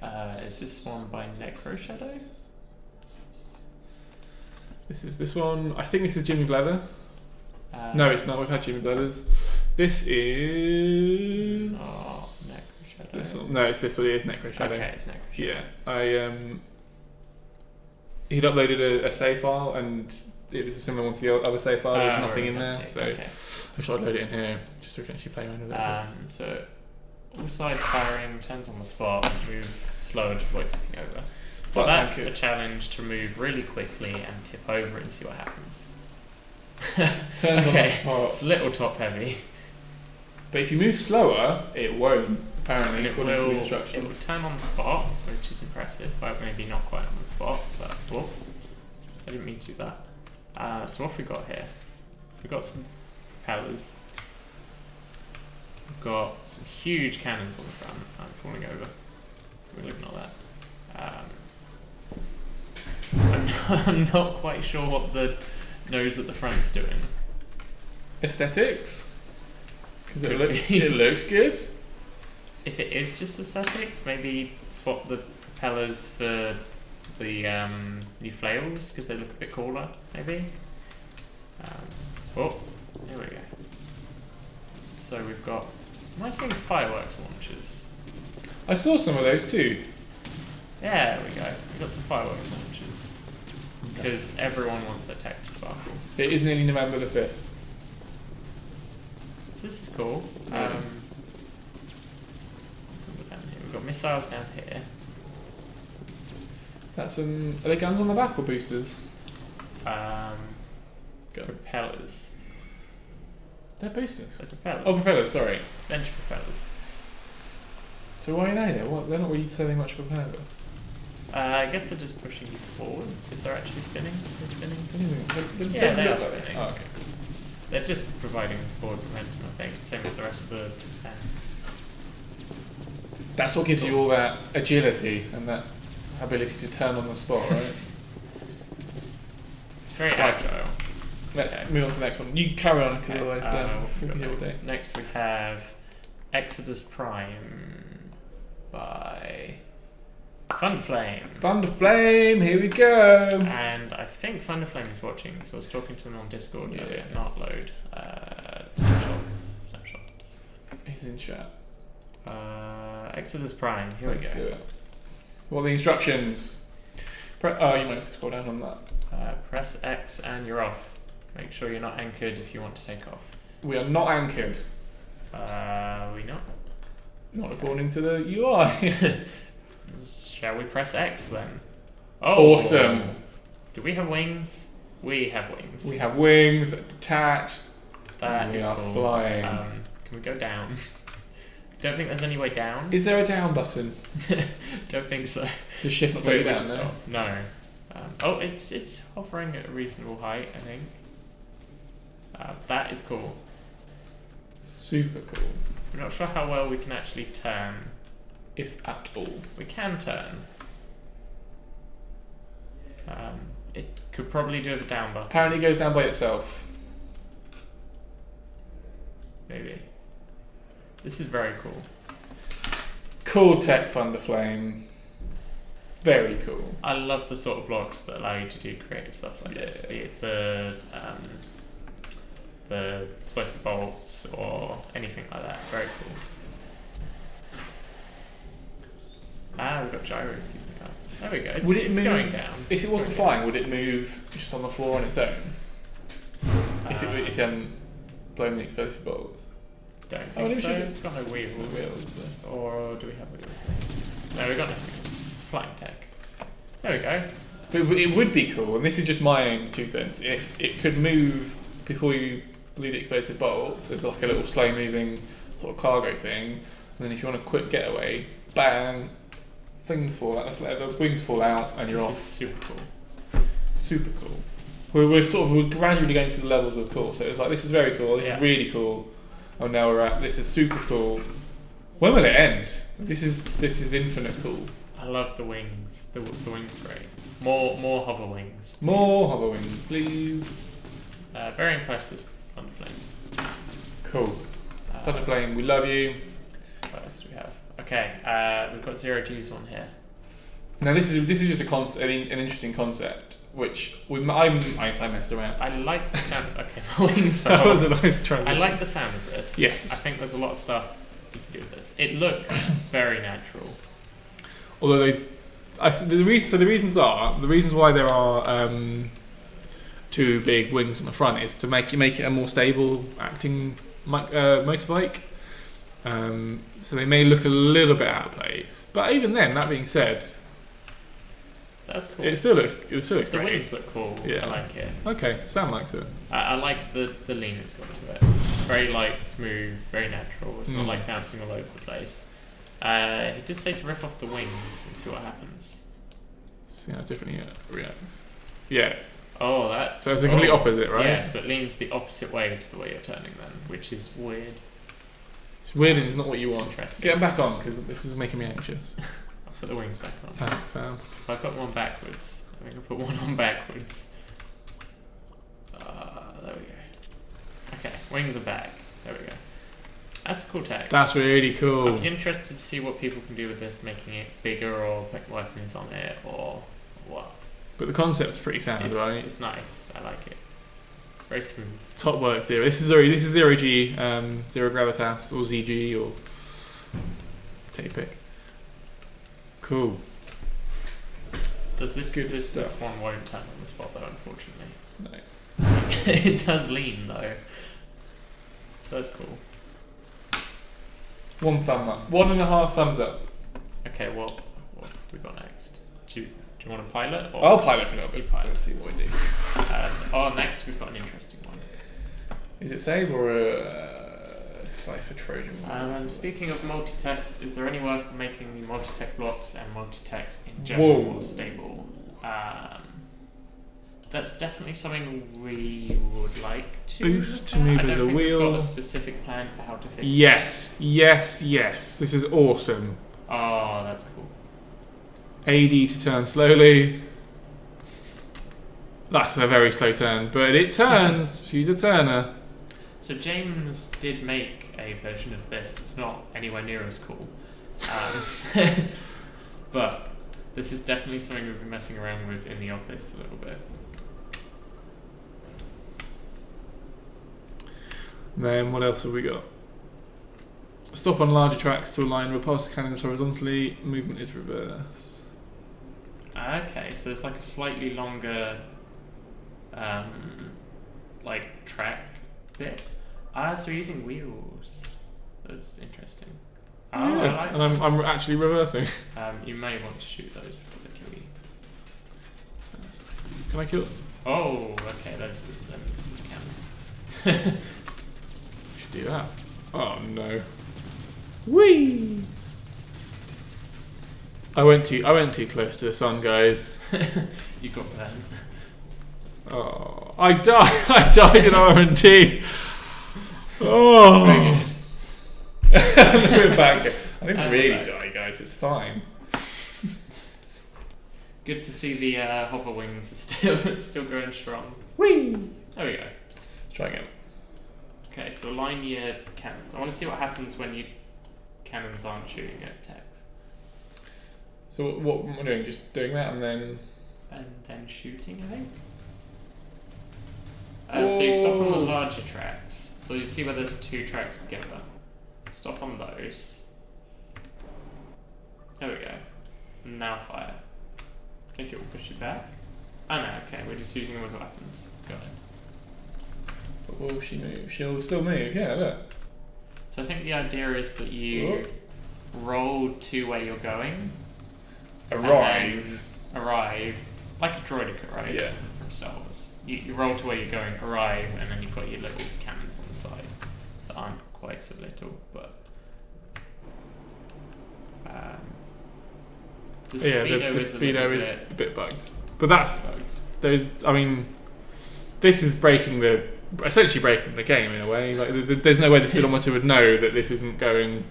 Is this one by Necro Shadow? This is this one. I think this is Jimmy Blether. No, it's not. We've had Jimmy Blethers. This is. Oh, Necro Shadow. This one. No, it's this one. It is Necro Shadow. Okay, it's Necro Shadow. Yeah, he'd uploaded a save file and it was a similar one to the other save file. There was nothing in there, so okay. I should load it in here just so we can actually play around with it. So all sides firing, turns on the spot, move slower to avoid tipping over. So that's a challenge to move really quickly and tip over and see what happens. Turns on the spot. It's a little top heavy. But if you move slower, it won't, apparently, It according to the will instructions. turn on the spot, which is impressive, but maybe not quite on the spot, but whoop. I didn't mean to do that. So what have we got here? We've got some propellers. We've got some huge cannons on the front. I'm falling over. We're looking at that. I'm not quite sure what the nose at the front's doing. Aesthetics? Because Could it looks good. If it is just aesthetics, maybe swap the propellers for the new flails because they look a bit cooler, maybe. Oh, here we go. So we've got. Am I seeing fireworks launchers? I saw some of those too. There we go. We've got some fireworks launchers because everyone wants their tech to sparkle. It is nearly November the 5th. So this is cool. Yeah. We've got missiles down here. That's are they guns on the back or boosters? Propellers. They're boosters. So propellers. Oh, propellers, sorry. Venture propellers. So why are they there? What, they're not really selling much for propeller. I guess they're just pushing you forwards if they're actually spinning. They're spinning. What do you mean? Yeah, they are look like spinning. Oh, okay. They're just providing forward momentum, I think, same as the rest of the defense. That's what gives you all that agility and that ability to turn on the spot, right? Very agile. Let's move on to the next one. You carry on, because otherwise we'll be here all day. Next we have Exodus Prime by Thunderflame. Thunderflame, here we go. And I think Thunderflame is watching, so I was talking to them on Discord earlier, Yeah. not load. Snapshots. He's in chat. Exodus Prime, here Let's we go. do it. What are the instructions? You might have to scroll down on that. Press X and you're off. Make sure you're not anchored if you want to take off. We are not anchored. We not? Not according to the UI. Shall we press X then? Oh, Awesome. Do we have wings? We have wings. We have wings that detach. That and is we are cool. flying. Can we go down? Don't think there's any way down. Is there a down button? Don't think so. Does shift not Wait, take you we down just there? off. No. Oh, it's hovering at a reasonable height, I think. That is cool. Super cool. I'm not sure how well we can actually turn. If at all. We can turn. It could probably do with a down button. Apparently it goes down by itself. Maybe. This is very cool. Cool tech, Thunderflame. Very cool. I love the sort of blocks that allow you to do creative stuff like this. Be it the explosive bolts or anything like that. Very cool. We've got gyros keeping up. There we go. It's going down. If it wasn't flying, would it move just on the floor on its own? If you hadn't blown the explosive bolts? Don't think so. It's got no wheels. No wheels, or do we have wheels? No, we've got no wheels. It's flying tech. There we go. But it would be cool, and this is just my own 2 cents, if it could move before you blew the explosive bolt, so it's like a little slow moving sort of cargo thing, and then if you want a quick getaway, bang, things fall out, the wings fall out, and you're off. This is super cool. super cool. We're gradually going through the levels of cool. So it's like, this is very cool, this is really cool. Oh, now we're at, this is super cool. When will it end? This is infinite cool. I love the wings. The wings are great. More hover wings. More hover wings, please. Very impressive. Thunderflame. Cool. Thunderflame, we love you. What else do we have? Okay, we've got Zero G's one here. Now this is just an interesting concept, which I messed around. I liked the sound. Okay, my wings fell That off. was a nice transition. I like the sound of this. Yes. I think there's a lot of stuff you can do with this. It looks very natural. Although the reasons why there are two big wings on the front is to make it a more stable acting motorbike. So they may look a little bit out of place, but even then, that being said, that's cool. It still looks the great. wings look cool. Yeah. I like it. Okay, Sam likes it. I like the lean it's got to it. It's very light, smooth, very natural. It's not like bouncing all over the place. He did say to rip off the wings and see what happens. See how differently it reacts. Yeah. Oh, that's... So it's the complete opposite, right? Yeah, so it leans the opposite way to the way you're turning then, which is weird. It's weird and it's not what you It's want. interesting. Get them back on, because this is making me anxious. I'll put the wings back on. Thanks, Sam. If I put one backwards, I'm going to put one on backwards. There we go. Okay, wings are back. There we go. That's a cool tech. That's really cool. I'm interested to see what people can do with this, making it bigger or putting weapons on it or what. But the concept's pretty sound, right? It's nice. I like it. Very smooth. Top work zero. This is zero G, zero gravitas, or ZG, or take your pick. Cool. Does this Good this stuff. one won't turn on the spot though, unfortunately. No. It does lean though, so that's cool. One thumb up. 1.5 thumbs up. Okay, what have we got next? Do you want to pilot? Or I'll pilot for a little bit. You pilot. Let's see what we do. Next we've got an interesting one. Is it save or a Cypher Trojan? Speaking of multi-techs, is there any work on making the multi-tech blocks and multi-techs in general more stable? That's definitely something we would like to Boost to move as a wheel. We've got a specific plan for how to fix Yes. This is awesome. it. Oh, that's cool. AD to turn slowly. That's a very slow turn, but it turns. She's a turner. So James did make a version of this. It's not anywhere near as cool. But this is definitely something we've been messing around with in the office a little bit. Then what else have we got? Stop on larger tracks to align repulsor cannons horizontally. Movement is reverse. Okay, so there's like a slightly longer, like track bit. So we're using wheels. That's interesting. Oh, Yeah, I like and I'm actually reversing. You may want to shoot those before they kill you. Can I kill? Oh, okay, those cannons. Should do that. Oh no. Whee! I went too close to the sun, guys. You got burned. Oh, I died in R&D. Oh. Very good. We're back. I didn't really back. die, guys. It's fine. Good to see the hover wings are still going strong. Whee! There we go. Let's try again. Okay, so align your cannons. I want to see what happens when your cannons aren't shooting at techs. So what am I doing? Just doing that and then... And then shooting, I think. So you stop on the larger tracks. So you see where there's two tracks together. Stop on those. There we go. Now fire. I think it will push you back. Oh no, okay, we're just using them as weapons. Got it. But will she move? She'll still move. Yeah, look. So I think the idea is that you roll to where you're going. Arrive. Arrive. Like a droideka, right? Yeah. From Star Wars. You roll to where you're going, arrive, and then you've got your little cannons on the side that aren't quite so little, but the Yeah, the speedo is speedo is a a bit bugged. But that's this is essentially breaking the game in a way. Like, there's no way the speedometer would know that this isn't going.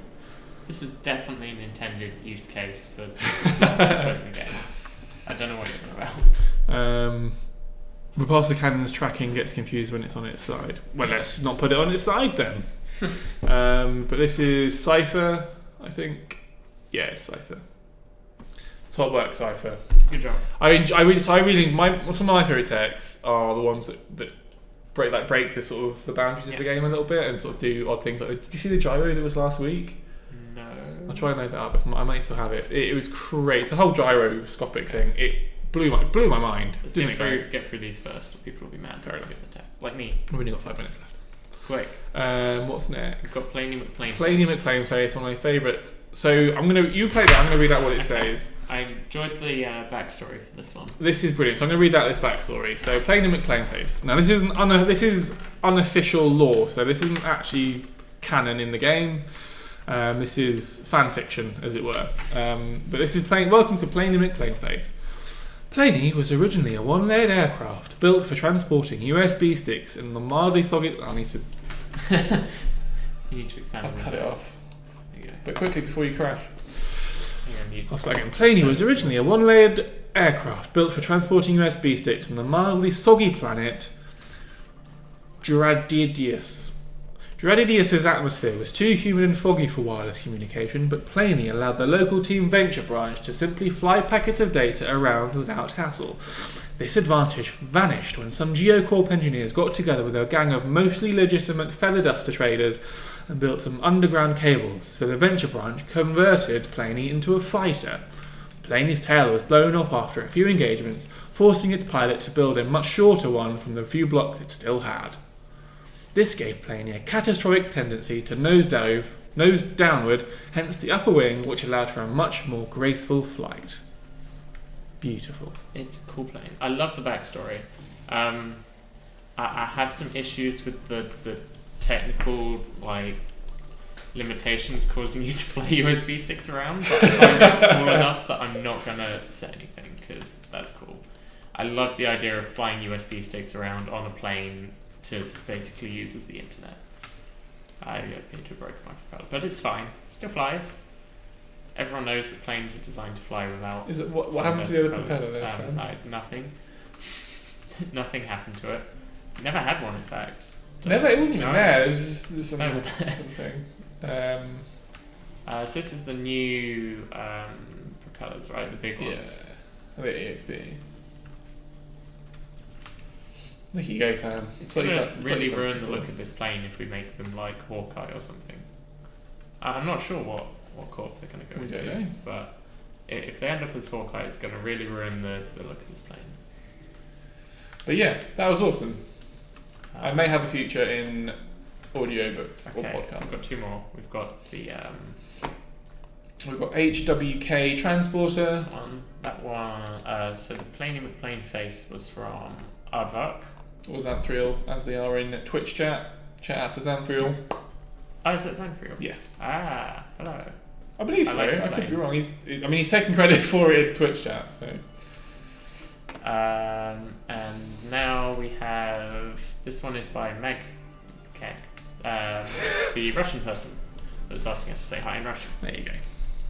This was definitely an intended use case for breaking the game. I don't know what you're on about. Repulsor cannon's tracking gets confused when it's on its side. Well, let's not put it on its side then. But this is Cypher, I think. Yeah, it's Cypher. Top work, Cypher. Good job. Some of my favourite techs are the ones that break the sort of the boundaries of the game a little bit and sort of do odd things. Like, did you see the gyro that was last week? No. I'll try and load that up. I might still have it. It was great. It's the whole gyroscopic thing. It blew my mind. Let's get through these first, or people will be mad. Fair enough. Skip the text. Like me. We've only got 5 minutes left. Quick. What's next? We've got Planey McPlaneface. Planey McPlaneface, one of my favourites. So you play that. I'm gonna read out what it says. I enjoyed the backstory for this one. This is brilliant. So I'm gonna read out this backstory. So Planey McPlaneface. Now this is unofficial lore. So this isn't actually canon in the game. This is fan fiction, as it were. But this is welcome to Planey McPlaneface. Planey was originally a one-layered aircraft built for transporting USB sticks in the mildly soggy. I need to. You need to expand. I'll cut it off. There you go. But quickly before you crash. I'll start again. Planey was originally a one-layered aircraft built for transporting USB sticks on the mildly soggy planet Duradidius. Duradidius' atmosphere was too humid and foggy for wireless communication, but Planey allowed the local Team Venture branch to simply fly packets of data around without hassle. This advantage vanished when some GeoCorp engineers got together with a gang of mostly legitimate feather duster traders and built some underground cables, so the Venture branch converted Planey into a fighter. Planey's tail was blown up after a few engagements, forcing its pilot to build a much shorter one from the few blocks it still had. This gave Planey a catastrophic tendency to nose downward, hence the upper wing, which allowed for a much more graceful flight. Beautiful. It's a cool plane. I love the backstory. I have some issues with the technical limitations causing you to fly USB sticks around, but I find it cool enough that I'm not gonna say anything because that's cool. I love the idea of flying USB sticks around on a plane to basically use as the internet. I appear to have broken my propeller, but it's fine. It still flies. Everyone knows that planes are designed to fly without. Is it what happened to the other propeller there, Sam? Nothing. Nothing happened to it. Never had one, in fact. Never. It wasn't even there. It was just something. So this is the new propellers, right? The big ones. Yeah. The EXP. There you go, Sam. It's going to really ruin the look of this plane if we make them like Hawkeye or something. I'm not sure what corp they're going to go into, but if they end up as Hawkeye, it's going to really ruin the look of this plane. But yeah, that was awesome. I may have a future in audiobooks or podcasts. We've got 2 more. We've got the we've got HWK Transporter. That one. So the Planey McPlaneface was from Aardvark. Or Xanthriel, as they are in Twitch chat. Chat out to Xanthriel. Oh, is it Xanthriel? Yeah. Ah, hello. I believe so. I could be wrong. He's taking credit for it in Twitch chat. So. And now we have this one is by Megkek, the Russian person that was asking us to say hi in Russian. There you go.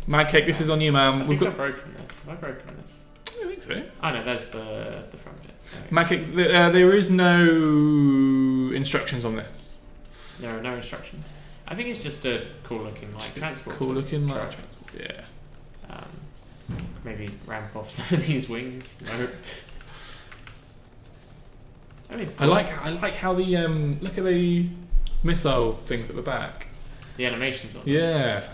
Magcake, this is on you, man. I've broken this. Have I broken this? I think so. Oh no, there's the front bit. Magcake, there is no instructions on this. There are no instructions. I think it's just a cool looking transport. Cool looking yeah. Maybe ramp off some of these wings. No. I mean, it's cool. I like how the look at the missile things at the back. The animations on. Yeah.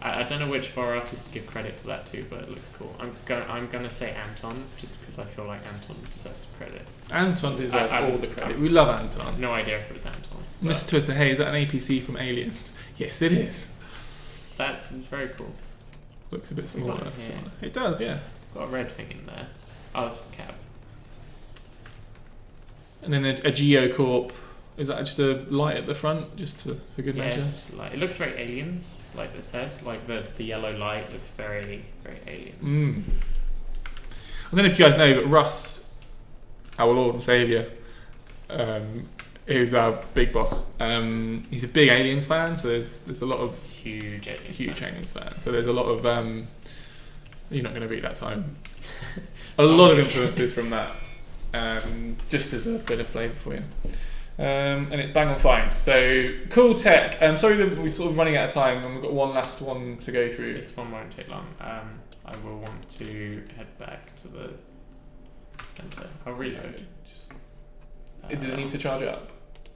I don't know which of our artists to give credit to that to, but it looks cool. I'm gonna say Anton just because I feel like Anton deserves credit. Anton deserves all the credit. We love Anton. I have no idea if it was Anton. Mr. Twister, hey, is that an APC from Aliens? Yes, it is. That's very cool. Looks a bit smaller. It does, yeah. Got a red thing in there. Oh, it's the cab. And then a GeoCorp. Is that just a light at the front, just for good measure? Yeah, it's just light. It looks very aliens, like they said. Like the yellow light looks very, very aliens. I don't know if you guys know, but Russ our Lord and Saviour, who's our big boss. He's a big Aliens fan, so there's a lot of Huge Aliens fan. So there's a lot of you're not going to beat that time. A lot of influences from that, just as a bit of flavour for you. And it's bang on 5. So cool tech. Sorry that we're sort of running out of time, and we've got one last one to go through. This one won't take long. I will want to head back to the centre. I'll reload. Does it need to charge up?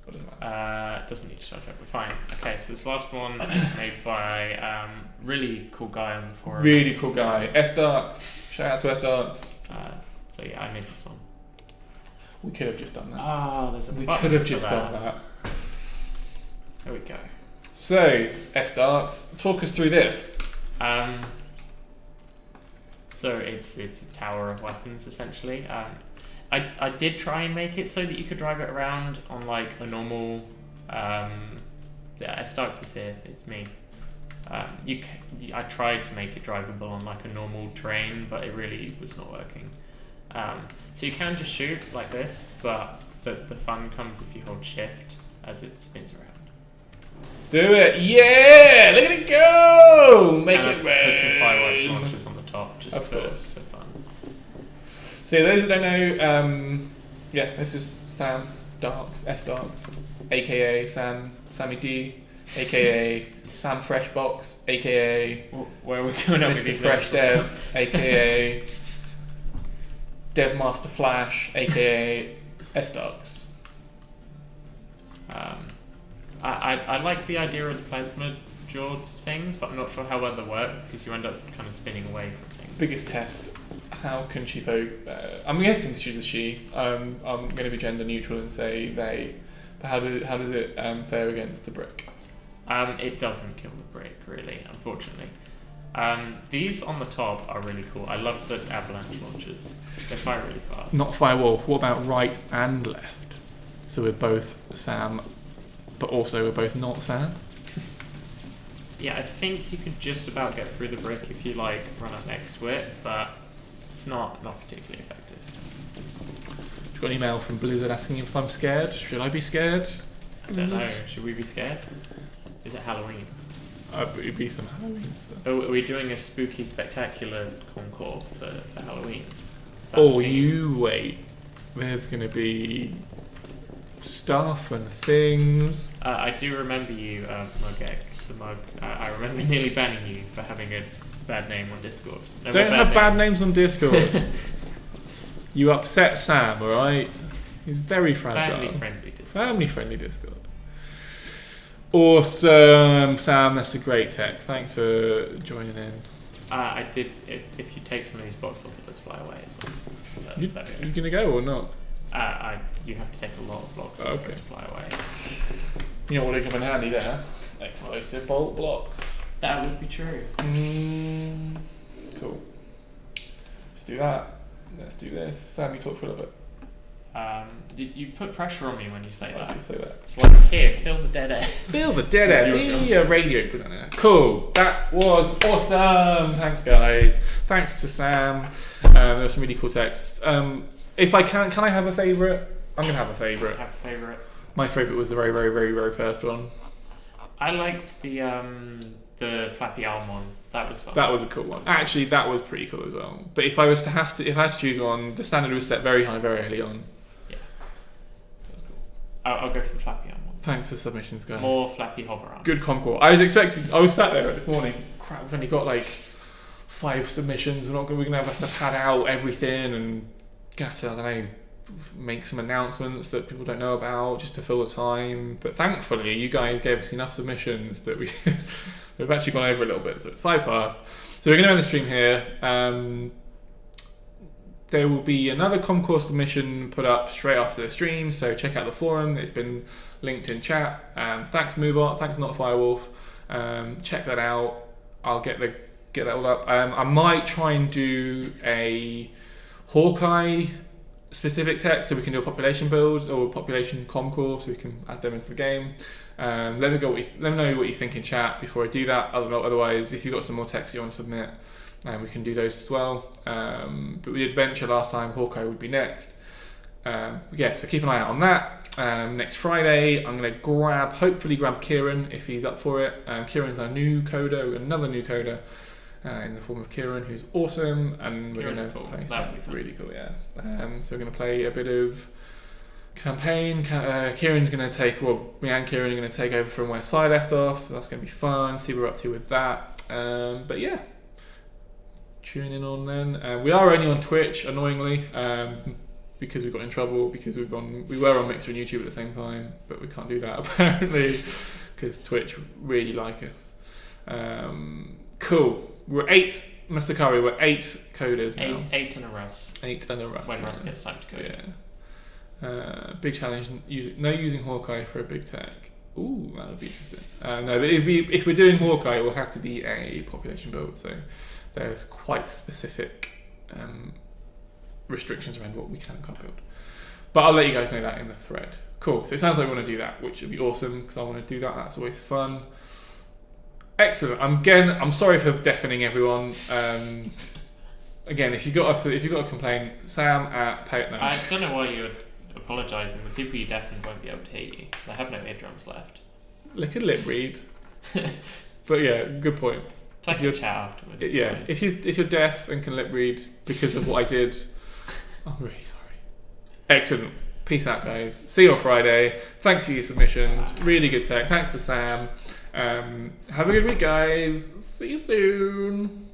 Or does it matter? It doesn't need to charge up. We're fine. Okay, so this last one is made by really cool guy on the forum. Really cool guy. S-Darks. Shout out to S-Darks. So yeah, I made this one. We could have just done that. There's a We button could have for just done that. There we go. So, S-Darks, talk us through this. So it's a tower of weapons essentially. I did try and make it so that you could drive it around on like a normal. S-Darks is here. It's me. I tried to make it drivable on like a normal terrain, but it really was not working. So you can just shoot like this, but the fun comes if you hold shift as it spins around. Do it! Yeah! Look at it go! Make it rain! Put some fireworks launchers on the top just Of for course. fun. So those that don't know, this is Sam Darks, S-Darks, aka Sammy D, aka Sam Freshbox, aka Where are we going up with Mr. these Fresh names? Dev, aka DevMaster Flash, aka S-Darks. I like the idea of the plasma jaws things, but I'm not sure how well they work because you end up kind of spinning away from things. Biggest test. How can she vote? I'm guessing she's a she. I'm going to be gender neutral and say they. But how does it fare against the brick? It doesn't kill the brick, really, unfortunately. These on the top are really cool. I love the avalanche launchers. They fire really fast. Not Firewolf. What about right and left? So we're both Sam, but also we're both not Sam. Yeah, I think you could just about get through the brick if you like run up next to it, but it's not particularly effective. I've got an email from Blizzard asking if I'm scared. Should I be scared? I don't know. Should we be scared? Is it Halloween? It'd be some Halloween stuff. Are we doing a spooky, spectacular concours for Halloween? Oh, you wait. There's going to be stuff and things. I do remember you, Mugek, the Mug. I remember nearly banning you for having a bad name on Discord. No Don't more have bad names on Discord. You upset Sam, alright? He's very fragile. Family-friendly Discord. Family-friendly Discord. Awesome, Sam. That's a great tech. Thanks for joining in. I did. If you take some of these blocks off, it does fly away as well. You gonna go or not? You have to take a lot of blocks off for it to fly away. You know what would come in handy there? Explosive bolt blocks. That would be true. Cool. Let's do that. Let's do this. Sam, you talk for a little bit. You put pressure on me when you say Why that. do you say that? It's like, here, fill the dead air. Fill the dead air. Be a radio presenter. Cool. That was awesome. Thanks, guys. Thanks to Sam. There were some really cool texts. If I can I have a favourite? I'm gonna have a favourite. Have a favourite? My favourite was the very, very, very, very first one. I liked the Flappy Owl one. That was fun. That was a cool one. Actually, that was pretty cool as well. But if I had to choose one, the standard was set very high, very early on. Yeah. I'll go for the Flappy Owl one. Thanks for submissions, guys. More Flappy Hover Arms. Good Concord. I was sat there this morning. Crap, we've only got like 5 submissions. We're gonna have to pad out everything and have to, I don't know, make some announcements that people don't know about just to fill the time. But thankfully, you guys gave us enough submissions that we've actually gone over a little bit. So it's 5 past. So we're gonna end the stream here. There will be another Comcourse submission put up straight after the stream, so check out the forum. It's been linked in chat. Thanks Moobot, thanks Not Firewolf. Check that out. I'll get that all up. I might try and do a Hawkeye specific tech, so we can do a population build or a population Comcore, so we can add them into the game. Let me know what you think in chat before I do that. Otherwise, if you've got some more text you want to submit, we can do those as well. But we did Venture last time. Hawkeye would be next. Yeah, so keep an eye out on that. Next Friday, I'm going to hopefully grab Kieran if he's up for it. Kieran's our new coder, another new coder in the form of Kieran, who's awesome, and we're going to play something really cool. Yeah. So we're going to play a bit of campaign. Kieran's going to take, me and Kieran are going to take over from where Si left off, so that's going to be fun. See what we're up to with that. But yeah, tune in on then. We are only on Twitch, annoyingly. Because we got in trouble because we were on Mixer and YouTube at the same time, but we can't do that apparently because Twitch really like us. Cool. We're 8, Mr. Curry. We're 8 coders now. 8 and a Russ. 8 and a Russ. When Russ gets time to code. Yeah. Big challenge. Using Hawkeye for a big tech. Ooh, that would be interesting. No, but if we're doing Hawkeye, it will have to be a population build. So there's quite specific restrictions around what we can and can't build. But I'll let you guys know that in the thread. Cool. So it sounds like we want to do that, which would be awesome because I want to do that. That's always fun. Excellent. I'm sorry for deafening everyone. Again, if you got a complaint, Sam at Paytno. I don't know why you're apologising. The people you deafen won't be able to hear you. They have no eardrums left. Lick a lip read. But yeah, good point. Type your chat afterwards. Yeah, if you're deaf and can lip read because of what I did, I'm really sorry. Excellent. Peace out, guys. See you on Friday. Thanks for your submissions. Really good tech. Thanks to Sam. Have a good week, guys. See you soon.